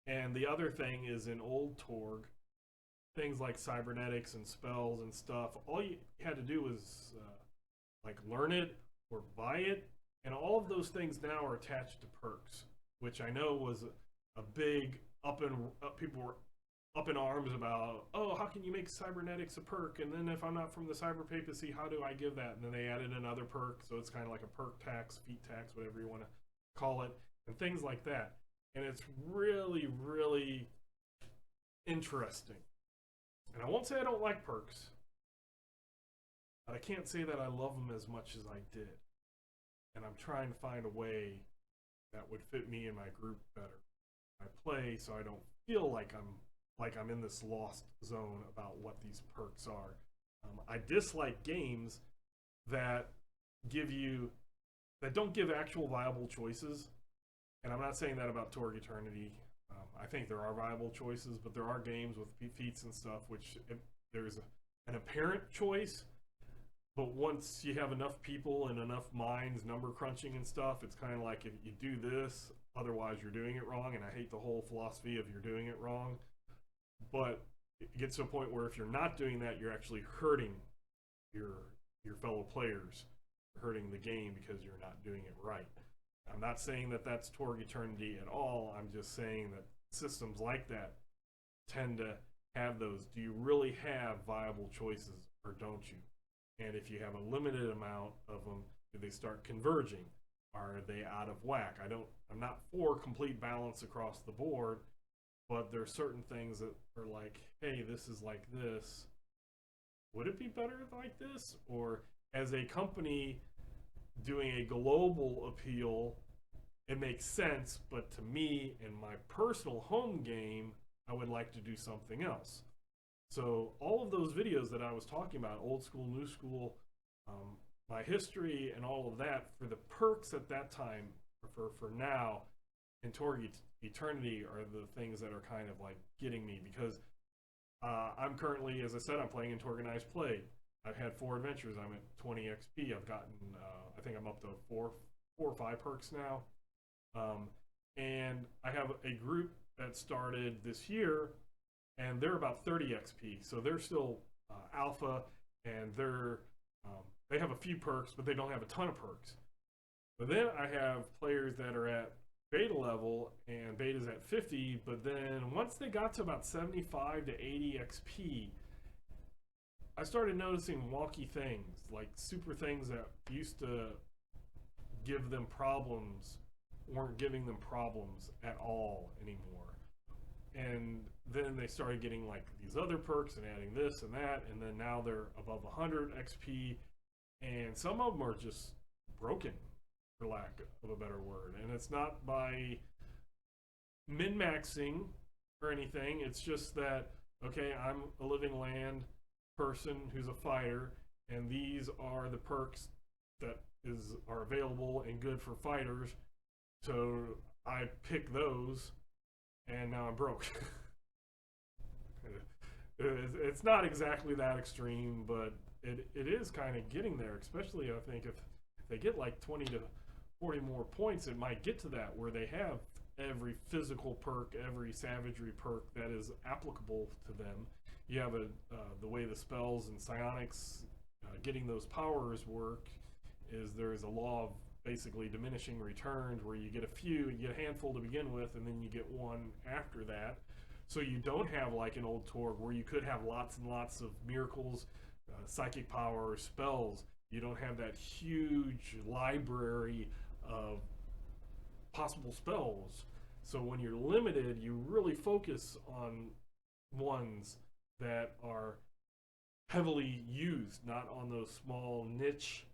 And the other thing is in old Torg, things like cybernetics and spells and stuff, all you had to do was like learn it or buy it, and all of those things now are attached to perks, which I know was a big people were up in arms about, oh, how can you make cybernetics a perk? And then if I'm not from the cyber papacy, how do I give that? And then they added another perk, so it's kind of like a perk tax, feat tax, whatever you want to call it, and things like that. And it's really, really interesting. And I won't say I don't like perks, but I can't say that I love them as much as I did. And I'm trying to find a way that would fit me and my group better. I play so I don't feel like I'm in this lost zone about what these perks are. I dislike games that don't give actual viable choices. And I'm not saying that about Torg Eternity. I think there are viable choices, but there are games with feats and stuff which there's an apparent choice, but once you have enough people and enough minds number crunching and stuff, it's kind of like if you do this, otherwise you're doing it wrong. And I hate the whole philosophy of you're doing it wrong. But it gets to a point where if you're not doing that, you're actually hurting your fellow players, hurting the game because you're not doing it right. I'm not saying that that's Torg Eternity at all. I'm just saying that systems like that tend to have those. Do you really have viable choices or don't you? And if you have a limited amount of them, do they start converging? Are they out of whack? I'm not for complete balance across the board, but there are certain things that are like, hey, this is like this. Would it be better like this? Or as a company doing a global appeal, it makes sense, but to me, in my personal home game, I would like to do something else. So all of those videos that I was talking about, old school, new school, my history and all of that, for the perks at that time, for now, in Torg Eternity are the things that are kind of like getting me, because I'm currently, as I said, I'm playing in Organized Play. I've had 4 adventures. I'm at 20 XP. I've gotten, I think I'm up to 4 or 5 perks now. And I have a group that started this year, and they're about 30 XP. So they're still alpha, and they have a few perks, but they don't have a ton of perks. But then I have players that are at beta level, and beta's at 50, but then once they got to about 75 to 80 XP, I started noticing wonky things, like super things that used to give them problems weren't giving them problems at all anymore. And then they started getting like these other perks and adding this and that, and then now they're above 100 XP, and some of them are just broken, for lack of a better word. And it's not by min-maxing or anything, it's just that, okay, I'm a living land person who's a fighter, and these are the perks that are available and good for fighters, so I pick those, and now I'm broke. It's not exactly that extreme, but it is kind of getting there, especially I think if they get like 20 to 40 more points, it might get to that where they have every physical perk, every savagery perk that is applicable to them. You have the way the spells and psionics, getting those powers work, is there's a law of basically diminishing returns, where you get a few, you get a handful to begin with, and then you get one after that. So you don't have like an old Torg where you could have lots and lots of miracles, psychic power, spells. You don't have that huge library of possible spells. So when you're limited, you really focus on ones that are heavily used, not on those small niche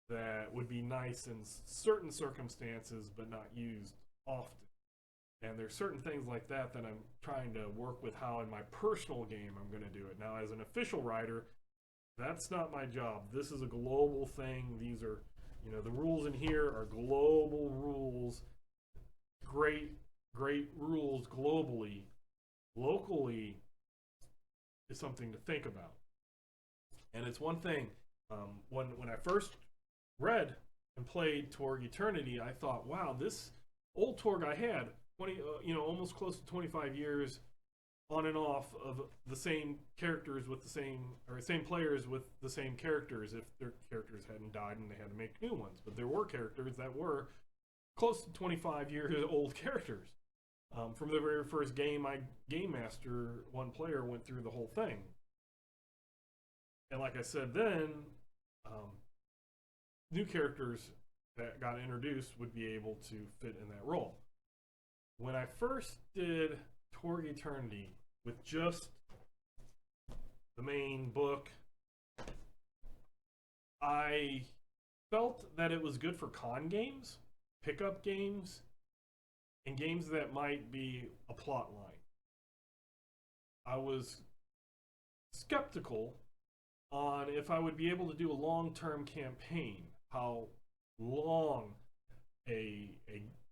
that would be nice in certain circumstances but not used often. And there's certain things like that that I'm trying to work with how in my personal game I'm going to do it. Now, as an official writer, that's not my job. This is a global thing. These are, the rules in here are global rules. Great rules globally. Locally is something to think about. And it's one thing, when I first read and played Torg Eternity, I thought, wow, this old Torg I had 20, almost close to 25 years on and off of the same characters with the same players with the same characters, if their characters hadn't died and they had to make new ones. But there were characters that were close to 25 years old characters. From the very first game, my game master, one player, went through the whole thing. And like I said then, new characters that got introduced would be able to fit in that role. When I first did Torg Eternity with just the main book, I felt that it was good for con games, pickup games, and games that might be a plot line. I was skeptical on if I would be able to do a long-term campaign, how long a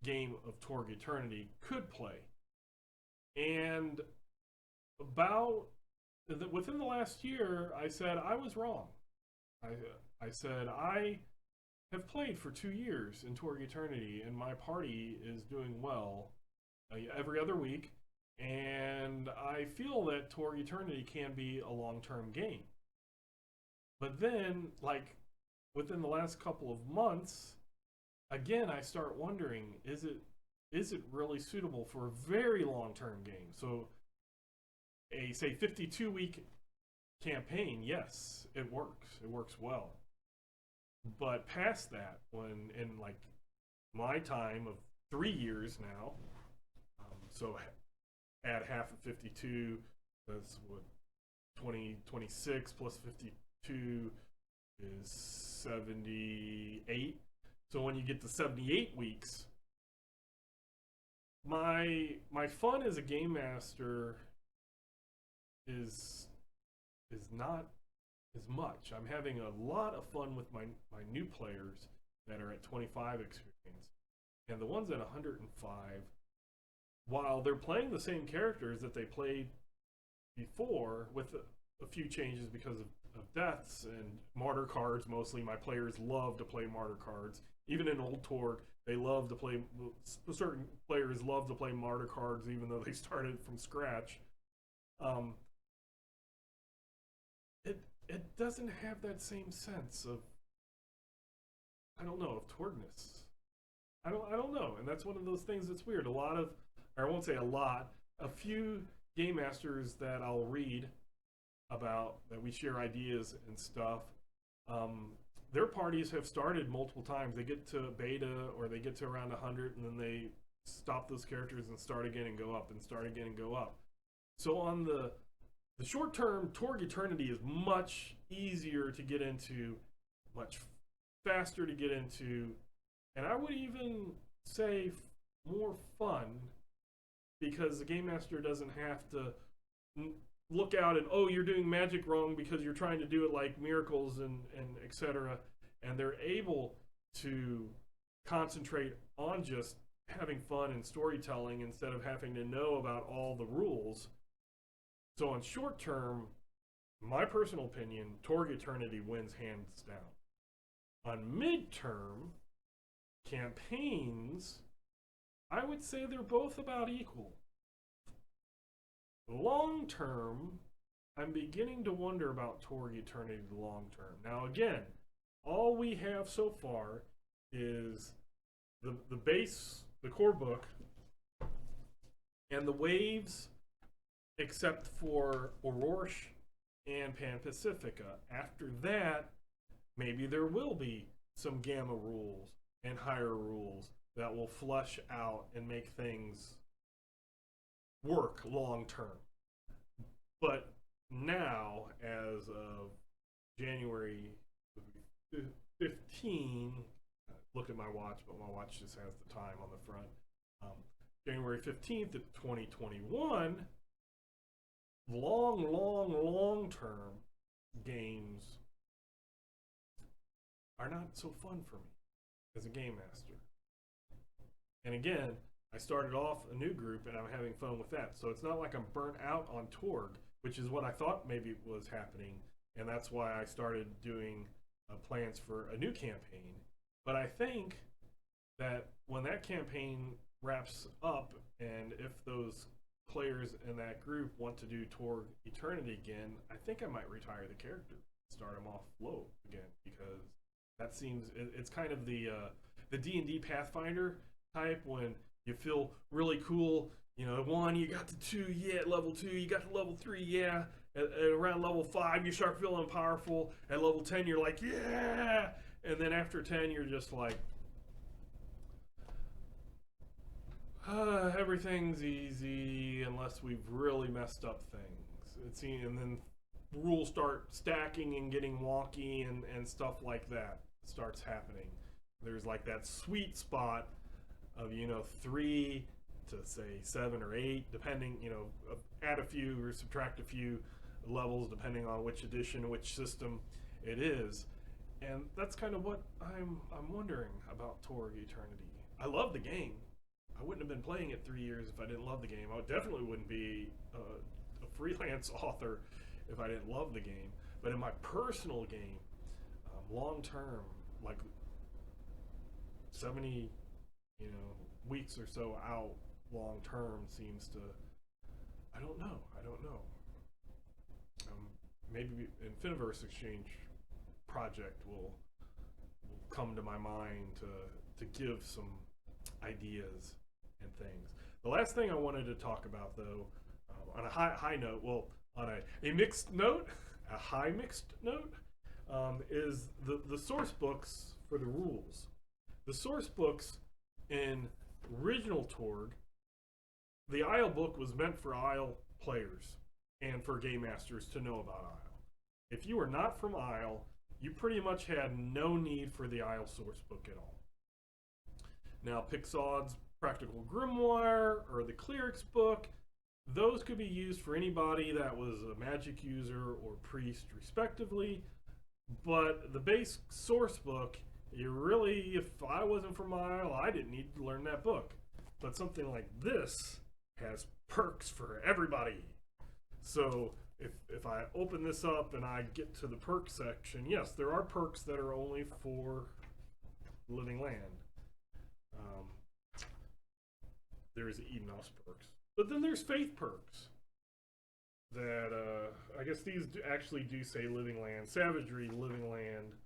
game of Torg Eternity could play. And within the last year, I said I was wrong. I said I have played for 2 years in Torg Eternity, and my party is doing well every other week, and I feel that Torg Eternity can be a long-term game. But then, like, within the last couple of months, again, I start wondering, is it really suitable for a very long-term game? So a, say, 52-week campaign, yes, it works. It works well. But past that, when in like my time of 3 years now, so add half of 52, that's what, 26 plus 52 is 78. So when you get to 78 weeks, my fun as a game master is not as much. I'm having a lot of fun with my new players that are at 25 experience, and the ones at 105. While they're playing the same characters that they played before, with a few changes because of deaths and martyr cards. Mostly, my players love to play martyr cards. Even in old Torg, they love to play. Certain players love to play martyr cards, even though they started from scratch. Um, it doesn't have that same sense of, I don't know, of Torgness. I don't know, and that's one of those things that's weird. A lot of, or I won't say a lot, a few game masters that I'll read about, that we share ideas and stuff. Their parties have started multiple times. They get to beta or they get to around 100, and then they stop those characters and start again and go up and start again and go up. So on the short term, Torg Eternity is much easier to get into, much faster to get into, and I would even say more fun, because the game master doesn't have to look out and, oh, you're doing magic wrong because you're trying to do it like miracles and etc. And they're able to concentrate on just having fun and storytelling instead of having to know about all the rules. So on short term, my personal opinion, Torg Eternity wins hands down. On midterm campaigns, I would say they're both about equal. Long term, I'm beginning to wonder about Torg Eternity long term. Now again, all we have so far is the base, the core book, and the waves, except for Orosh and Pan Pacifica. After that, maybe there will be some gamma rules and higher rules that will flush out and make things work long term. But now, as of January 15, I looked at my watch, but my watch just has the time on the front. January 15th of 2021, long term games are not so fun for me as a game master. And again, I started off a new group and I'm having fun with that. So it's not like I'm burnt out on Torg, which is what I thought maybe was happening. And that's why I started doing plans for a new campaign. But I think that when that campaign wraps up, and if those players in that group want to do Torg Eternity again, I think I might retire the character, start them off low again, because that seems, it's kind of the D&D Pathfinder type, when you feel really cool. You know, 1, you got to 2, yeah, at level 2, you got to level 3, yeah. At around level 5, you start feeling powerful. At level 10, you're like, yeah. And then after 10, you're just like, everything's easy unless we've really messed up things. And then rules start stacking and getting wonky, and stuff like that starts happening. There's like that sweet spot of, 3 to say 7 or 8, depending, add a few or subtract a few levels depending on which edition, which system it is. And that's kind of what I'm wondering about Torg Eternity. I love the game. I wouldn't have been playing it 3 years if I didn't love the game. I definitely wouldn't be a freelance author if I didn't love the game. But in my personal game, long term, like 70, weeks or so out, long term seems to, I don't know. Maybe Infiniverse Exchange project will come to my mind to give some ideas and things. The last thing I wanted to talk about, though, on a high note, well, on a mixed note, a high mixed note, is the source books for the rules. The source books in original Torg, the Isle book was meant for Isle players and for game masters to know about Isle. If you were not from Isle, you pretty much had no need for the Isle source book at all. Now, Pixod's Practical Grimoire or the Cleric's Book. Those could be used for anybody that was a magic user or priest, respectively. But the base source book, you really, if I wasn't from Isle, I didn't need to learn that book. But something like this has perks for everybody. So if I open this up and I get to the perk section, yes, there are perks that are only for Living Land. There's Edenos perks. But then there's faith perks that I guess these actually do say Living Land, Savagery, Living Land.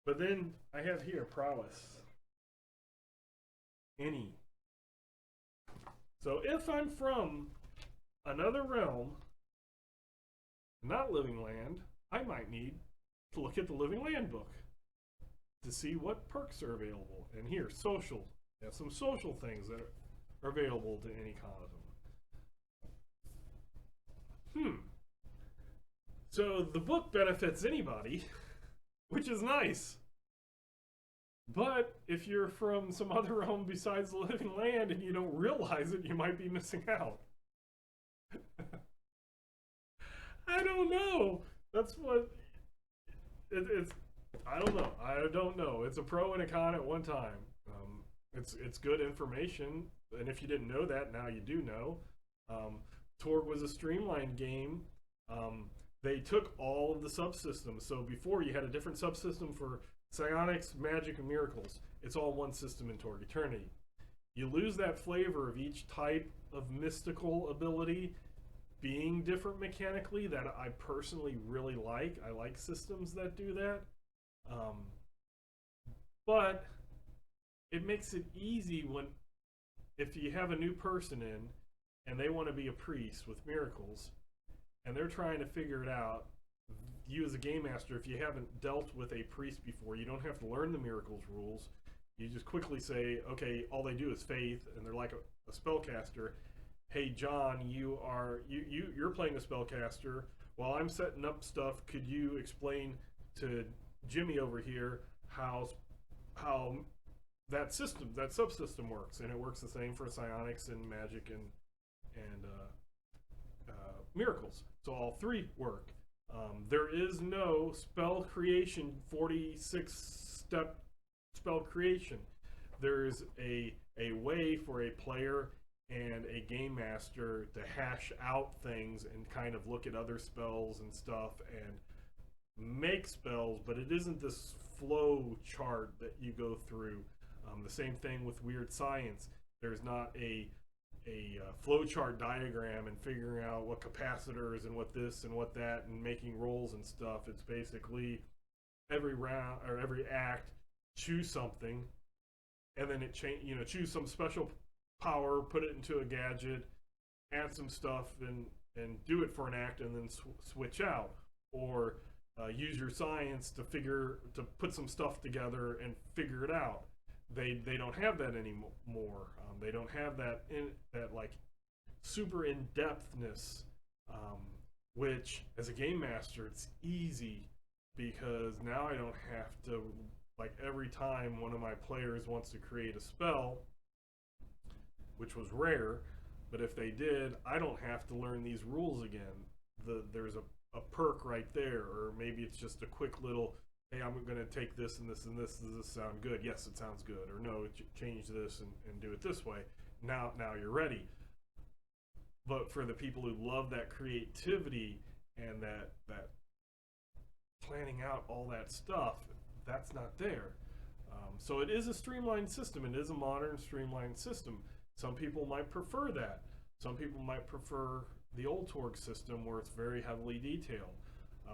But then I have here Prowess. Any. So if I'm from another realm, not Living Land, I might need to look at the Living Land book to see what perks are available. And here, social. They have some social things that are available to any con of them. So the book benefits anybody, which is nice. But if you're from some other realm besides the Living Land and you don't realize it, you might be missing out. I don't know. That's what it's. I don't know. I don't know. It's a pro and a con at one time. It's good information, and if you didn't know that, now you do know. Torg was a streamlined game. They took all of the subsystems. So before you had a different subsystem for psionics, magic, and miracles. It's all one system in Torg Eternity. You lose that flavor of each type of mystical ability being different mechanically that I personally really like. I like systems that do that. But it makes it easy when, if you have a new person in and they want to be a priest with miracles and they're trying to figure it out, you as a game master, if you haven't dealt with a priest before, you don't have to learn the miracles rules. You just quickly say, okay, all they do is faith, and they're like a spellcaster. Hey, John, you're playing a spellcaster. While I'm setting up stuff, could you explain to Jimmy over here how that subsystem works? And it works the same for psionics and magic and miracles. So all three work. There is no spell creation, 46-step spell creation. There's a way for a player and a game master to hash out things and kind of look at other spells and stuff and make spells, but it isn't this flow chart that you go through. The same thing with weird science. There's not a flowchart diagram and figuring out what capacitors and what this and what that and making rolls and stuff. It's basically every round or every act, choose something, and then it choose some special power, put it into a gadget, add some stuff, and do it for an act, and then switch out, or use your science to put some stuff together and figure it out. They don't have that anymore. They don't have that like super in-depthness, which as a game master it's easy because now I don't have to, like, every time one of my players wants to create a spell, which was rare, but if they did, I don't have to learn these rules again. There's a perk right there, or maybe it's just a quick little, hey, I'm going to take this and this and this. Does this sound good? Yes, it sounds good. Or no, change this and do it this way. Now you're ready. But for the people who love that creativity and that planning out all that stuff, that's not there. So it is a streamlined system. It is a modern streamlined system. Some people might prefer that. Some people might prefer the old Torg system where it's very heavily detailed.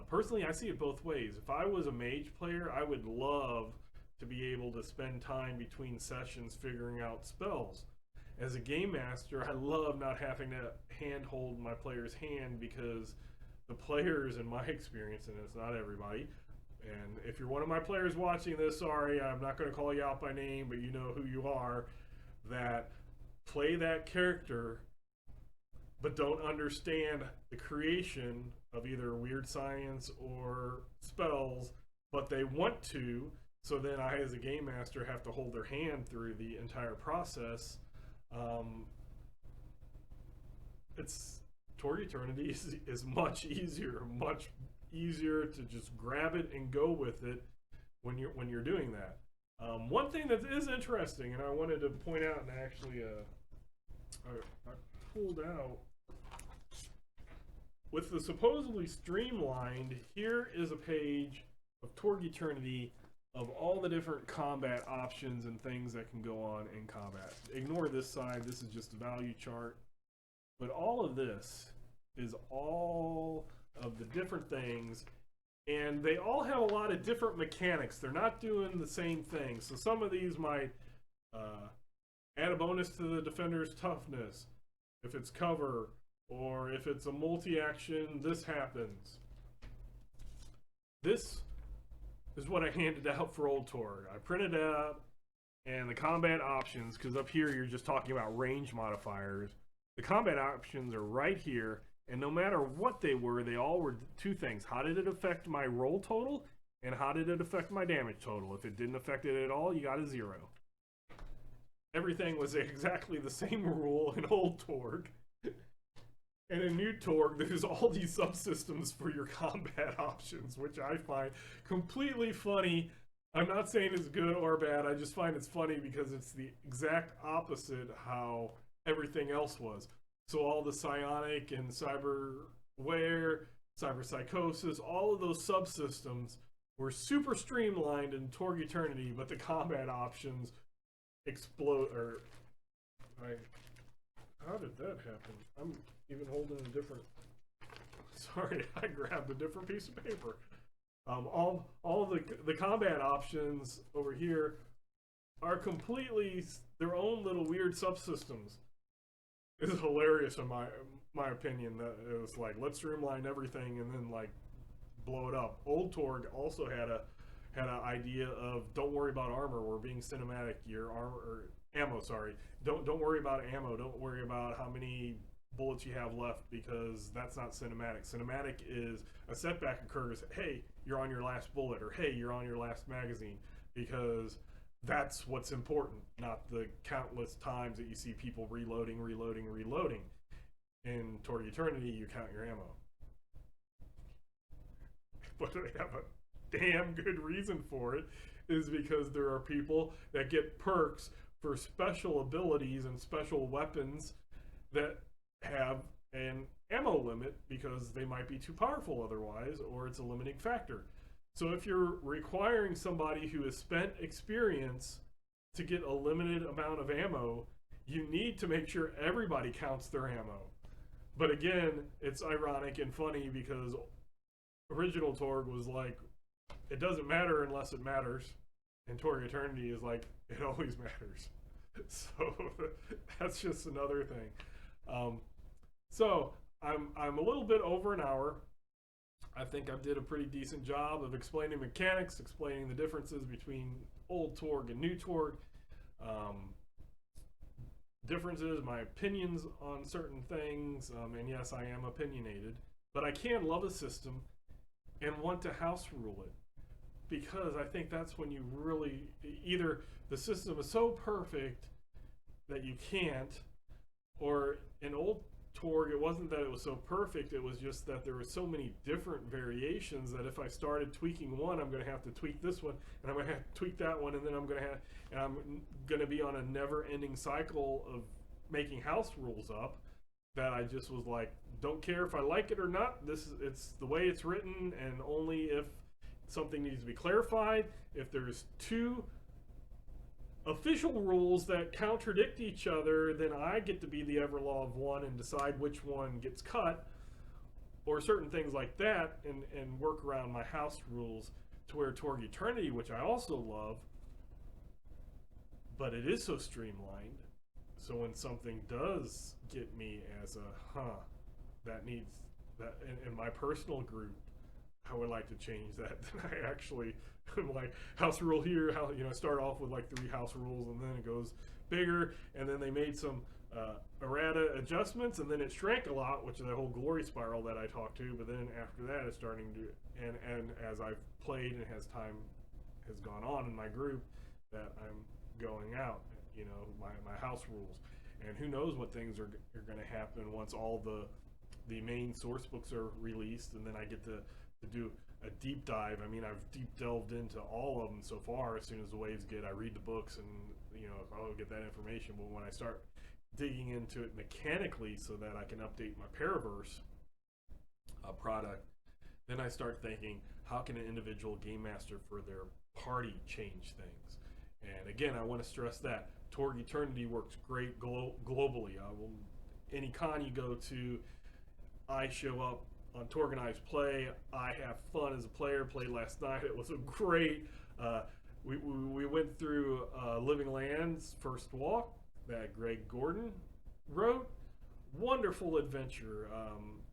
Personally, I see it both ways. If I was a mage player, I would love to be able to spend time between sessions figuring out spells. As a game master, I love not having to handhold my player's hand because the players, in my experience, and it's not everybody, and if you're one of my players watching this, sorry, I'm not going to call you out by name, but you know who you are, that play that character but don't understand the creation of either weird science or spells, but they want to, so then I as a game master have to hold their hand through the entire process. Um, it's Torg Eternity is much easier to just grab it and go with it when you're doing that. One thing that is interesting, and I wanted to point out, and actually, I pulled out with the supposedly streamlined. Here is a page of Torg Eternity of all the different combat options and things that can go on in combat. Ignore this side. This is just a value chart. But all of this is all of the different things, and they all have a lot of different mechanics. They're not doing the same thing. So some of these might add a bonus to the defender's toughness if it's cover, or if it's a multi-action, this happens. This is what I handed out for Old Torg. I printed it out, and the combat options, because up here you're just talking about range modifiers. The combat options are right here, and no matter what they all were two things. How did it affect my roll total, and how did it affect my damage total? If it didn't affect it at all, you got a 0. Everything was exactly the same rule in Old Torg. And in New Torg, there's all these subsystems for your combat options, which I find completely funny. I'm not saying it's good or bad, I just find it's funny because it's the exact opposite how everything else was. So all the psionic and cyberware, cyberpsychosis, all of those subsystems were super streamlined in Torg Eternity, but the combat options explode. Or, how did that happen? I'm even holding a different. Sorry, I grabbed a different piece of paper. All the combat options over here are completely their own little weird subsystems. This is hilarious in my opinion. That it was like, let's streamline everything and then like blow it up. Old Torg also had an idea of don't worry about armor. We're being cinematic. Your armor or ammo. Sorry. Don't worry about ammo. Don't worry about how many bullets you have left because that's not cinematic. Cinematic is a setback occurs. Hey, you're on your last bullet, or hey, you're on your last magazine, because that's what's important, not the countless times that you see people reloading. In Torg Eternity, you count your ammo. But they have a damn good reason for it, is because there are people that get perks for special abilities and special weapons that have an ammo limit because they might be too powerful otherwise, or it's a limiting factor. So if you're requiring somebody who has spent experience to get a limited amount of ammo, you need to make sure everybody counts their ammo. But again, it's ironic and funny because original Torg was like, it doesn't matter unless it matters. And Torg Eternity is like, it always matters. So that's just another thing. So I'm a little bit over an hour. I think I did a pretty decent job of explaining mechanics, explaining the differences between Old Torg and New Torg, differences, my opinions on certain things, and yes, I am opinionated, but I can love a system and want to house rule it, because I think that's when you really, either the system is so perfect that you can't, or in Old Torg, it wasn't that it was so perfect, it was just that there were so many different variations that if I started tweaking one, I'm going to have to tweak this one, and I'm going to have to tweak that one, and then I'm going to be on a never-ending cycle of making house rules up that I just was like, don't care if I like it or not, it's the way it's written, and only if something needs to be clarified. If there's two official rules that contradict each other, then I get to be the everlaw of one and decide which one gets cut, or certain things like that, and work around my house rules to where Torg Eternity, which I also love, but it is so streamlined, so when something does get me as a that needs that in my personal group, I would like to change that, then I actually am like, house rule here, how, start off with like 3 house rules, and then it goes bigger, and then they made some errata adjustments, and then it shrank a lot, which is that whole glory spiral that I talked to. But then after that, it's starting to, and as I've played and as time has gone on in my group, that I'm going out, my house rules, and who knows what things are going to happen once all the main source books are released, and then I get to do a deep dive. I mean, I've deep delved into all of them so far. As soon as the waves get, I read the books and I'll get that information. But when I start digging into it mechanically so that I can update my Paraverse product, then I start thinking, how can an individual game master for their party change things? And again, I want to stress that Torg Eternity works great globally. Any con you go to, I show up on Torganized Play. I have fun as a player. Played last night. It was a great. We went through Living Lands First Walk that Greg Gordon wrote. Wonderful adventure.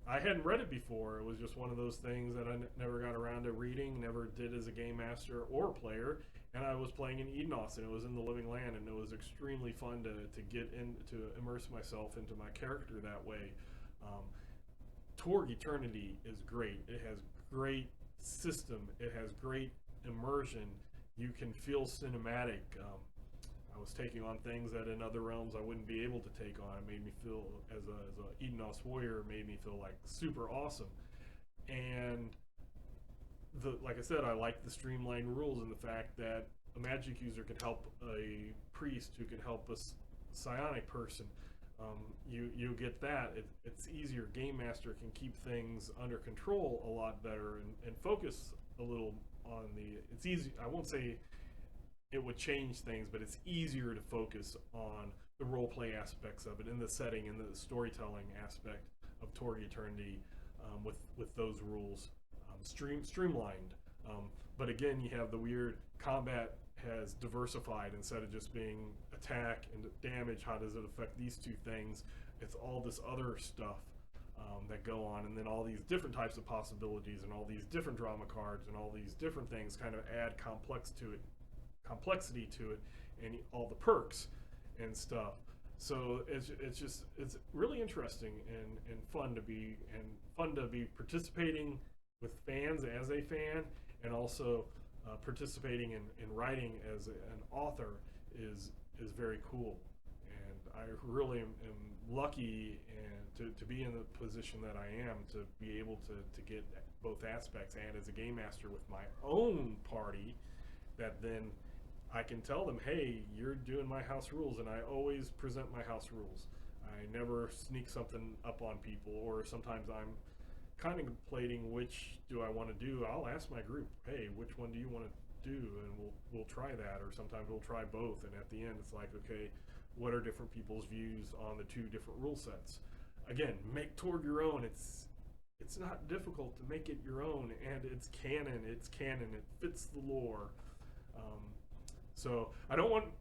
I hadn't read it before. It was just one of those things that I never got around to reading, never did as a game master or player. And I was playing in Edenos, and it was in the Living Land, and it was extremely fun to get in, to immerse myself into my character that way. Torg Eternity is great. It has great system. It has great immersion. You can feel cinematic. I was taking on things that in other realms I wouldn't be able to take on. It made me feel, as a Edenos warrior, it made me feel like super awesome. And like I said, I like the streamlined rules and the fact that a magic user can help a priest who can help a psionic person. You get that. It's easier. Game Master can keep things under control a lot better and focus a little on the. It's easy. I won't say it would change things, but it's easier to focus on the role play aspects of it, in the setting and the storytelling aspect of Torg Eternity with those rules streamlined. But again, you have the weird combat has diversified. Instead of just being attack and damage, how does it affect these two things? It's all this other stuff that go on, and then all these different types of possibilities and all these different drama cards and all these different things kind of add complexity to it, and all the perks and stuff. So it's really interesting and fun to be participating with fans as a fan, and also participating in writing as an author is very cool. And I really am lucky and to be in the position that I am, to be able to get both aspects, and as a game master with my own party, that then I can tell them, hey, you're doing my house rules, and I always present my house rules. I never sneak something up on people, or sometimes I'm contemplating which do I want to do. I'll ask my group, hey, which one do you want to do, and we'll try that, or sometimes we'll try both, and at the end it's like, okay, what are different people's views on the two different rule sets? Again, make Torg your own. It's not difficult to make it your own, and it's canon, it fits the lore. So I don't want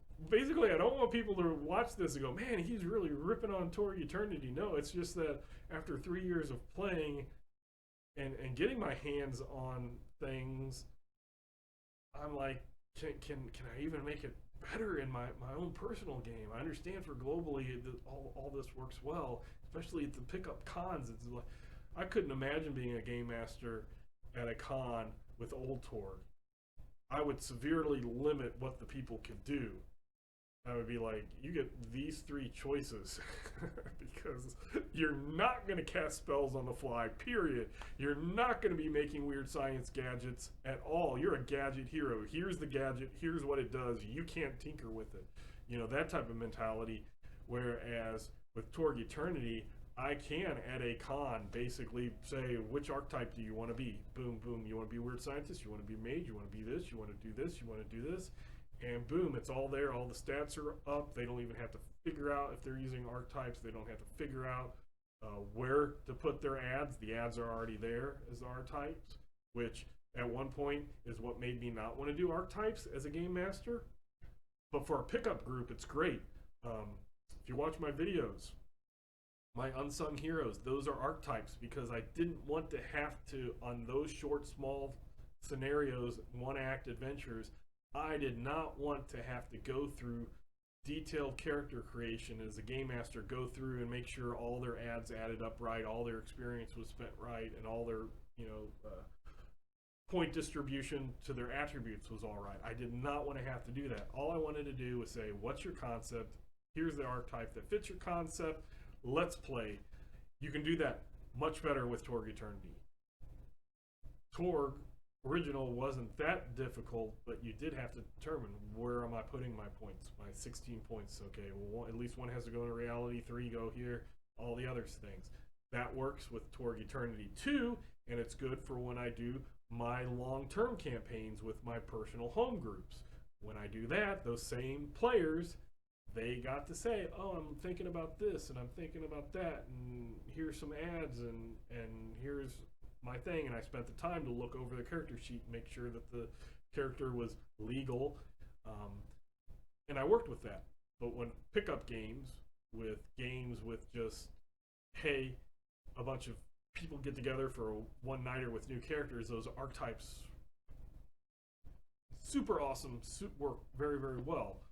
people to watch this and go, man, he's really ripping on Torg Eternity. No, it's just that after 3 years of playing and getting my hands on things, I'm like, can I even make it better in my own personal game? I understand for globally all this works well, especially at the pickup cons. It's like, I couldn't imagine being a game master at a con with old Torg. I would severely limit what the people could do. I would be like, you get these 3 choices because you're not going to cast spells on the fly, period. You're not going to be making weird science gadgets at all. You're a gadget hero. Here's the gadget. Here's what it does. You can't tinker with it. That type of mentality. Whereas with Torg Eternity, I can, at a con, basically say, which archetype do you want to be? Boom, boom. You want to be a weird scientist? You want to be a mage? You want to be this? You want to do this? You want to do this? And boom, it's all there. All the stats are up. They don't even have to figure out if they're using archetypes. They don't have to figure out where to put their ads. The ads are already there as archetypes, which at one point is what made me not want to do archetypes as a game master. But for a pickup group, it's great. If you watch my videos, my unsung heroes, those are archetypes, because I didn't want to have to, on those short, small scenarios, one-act adventures, I did not want to have to go through detailed character creation as a game master, go through and make sure all their ads added up right, all their experience was spent right, and all their point distribution to their attributes was all right. I did not want to have to do that. All I wanted to do was say, what's your concept? here's the archetype that fits your concept. Let's play. You can do that much better with Torg Eternity. Torg original wasn't that difficult, but you did have to determine, where am I putting my points? My 16 points. Okay, well, at least one has to go in reality, 3 go here, all the other things. That works with Torg Eternity 2, and it's good for when I do my long-term campaigns with my personal home groups. When I do that, those same players, they got to say, oh, I'm thinking about this, and I'm thinking about that, and here's some ads, and here's my thing. And I spent the time to look over the character sheet and make sure that the character was legal, and I worked with that. But when pickup games with just, hey, a bunch of people get together for a one-nighter with new characters, those archetypes, super awesome, work very, very well.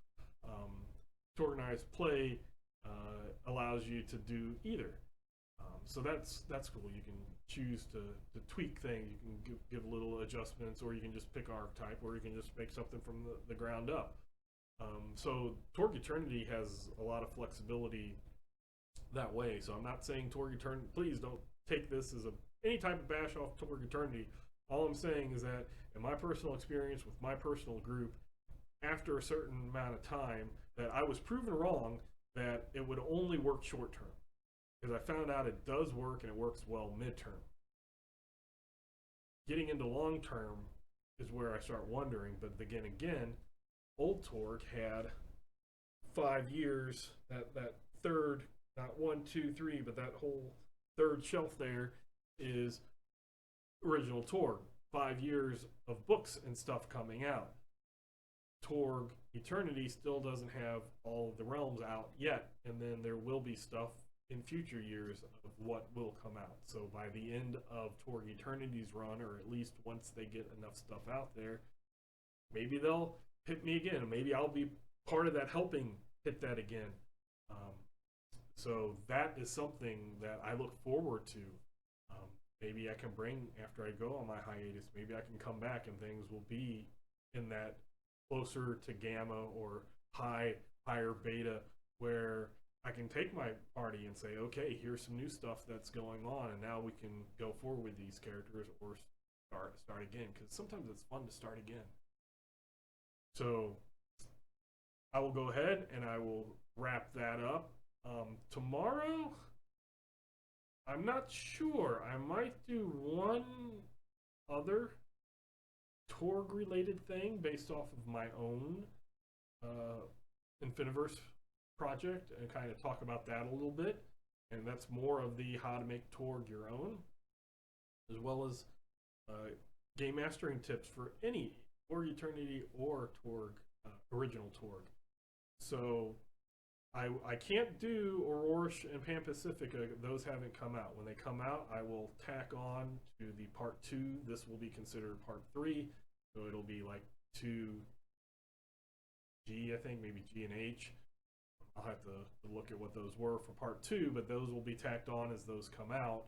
Organized play allows you to do either. So that's cool. You can choose to tweak things. You can give little adjustments, or you can just pick archetype, or you can just make something from the ground up. So Torg Eternity has a lot of flexibility that way. So I'm not saying Torg Eternity, please don't take this as any type of bash off Torg Eternity. All I'm saying is that in my personal experience with my personal group, after a certain amount of time, that I was proven wrong that it would only work short term. Because I found out it does work, and it works well midterm. Getting into long term is where I start wondering. But again, old Torg had 5 years. That third, not 1, 2, 3, but that whole third shelf there is original Torg. 5 years of books and stuff coming out. Torg Eternity still doesn't have all of the realms out yet, and then there will be stuff in future years of what will come out. So by the end of Torg Eternity's run, or at least once they get enough stuff out there, maybe they'll hit me again. Maybe I'll be part of that helping hit that again. So that is something that I look forward to. Maybe I can bring, after I go on my hiatus, maybe I can come back and things will be in that closer to gamma or higher beta, where I can take my party and say, okay, here's some new stuff that's going on, and now we can go forward with these characters, or start again, because sometimes it's fun to start again. So I will go ahead and I will wrap that up. Tomorrow, I'm not sure. I might do one other Torg related thing based off of my own Infiniverse project, and kind of talk about that a little bit. And that's more of the how to make Torg your own, as well as game mastering tips for any Torg Eternity or Torg original Torg. So I can't do Aurorish and Pan Pacifica. Those haven't come out. When they come out, I will tack on to the part 2. This will be considered part 3. So it'll be like 2G, I think, maybe G and H. I'll have to look at what those were for part 2, but those will be tacked on as those come out.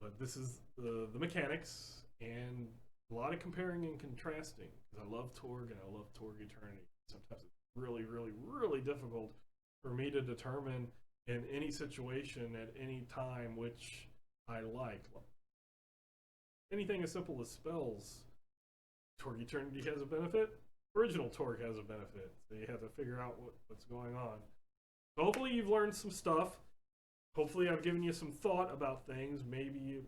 But this is the mechanics, and a lot of comparing and contrasting, because I love Torg and I love Torg Eternity. Sometimes it's really, really, really difficult for me to determine in any situation at any time which I like. Anything as simple as spells, Torg Eternity has a benefit. Original Torg has a benefit. So you have to figure out what's going on. So hopefully you've learned some stuff. Hopefully I've given you some thought about things. Maybe you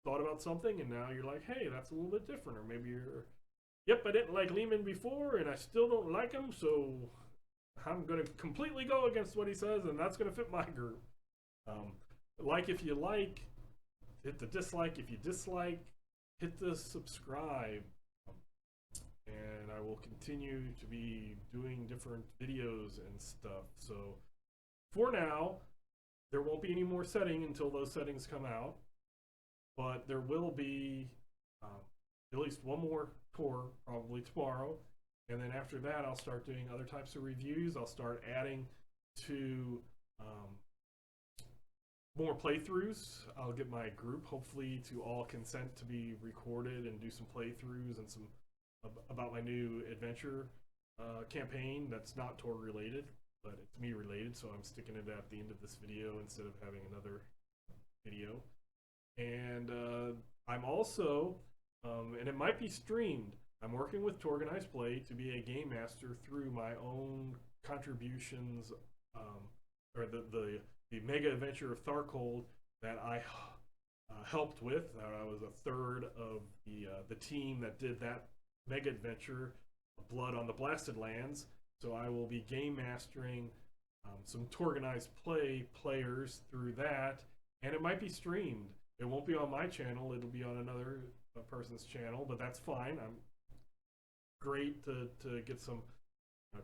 thought about something and now you're like, hey, that's a little bit different. Or maybe you're, yep, I didn't like Lehman before and I still don't like him, so I'm going to completely go against what he says, and that's going to fit my group. Like if you like, hit the dislike. If you dislike, hit the subscribe. And I will continue to be doing different videos and stuff. So for now, there won't be any more setting until those settings come out. But there will be at least one more tour probably tomorrow. And then after that, I'll start doing other types of reviews. I'll start adding to more playthroughs. I'll get my group hopefully to all consent to be recorded and do some playthroughs and some about my new adventure campaign that's not Torg related. but it's me related, so I'm sticking it at the end of this video instead of having another video. And I'm also, and it might be streamed, I'm working with Torg and Play to be a game master through my own contributions, or the mega adventure of Tharcold that I helped with. I was a third of the team that did that mega adventure, Blood on the Blasted Lands. So I will be game mastering some Torganized Play players through that, and it might be streamed. It won't be on my channel. It'll be on another person's channel, but that's fine. I'm great to get some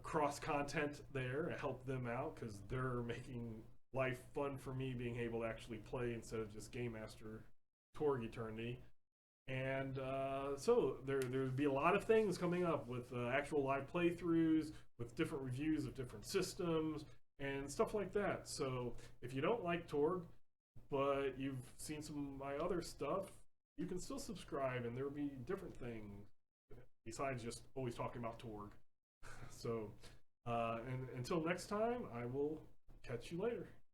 cross content there and help them out because they're making life fun for me being able to actually play instead of just game master Torg Eternity. And so there'd be a lot of things coming up with actual live playthroughs, with different reviews of different systems and stuff like that. So if you don't like Torg, but you've seen some of my other stuff, you can still subscribe, and there'll be different things besides just always talking about Torg. So, and until next time, I will catch you later.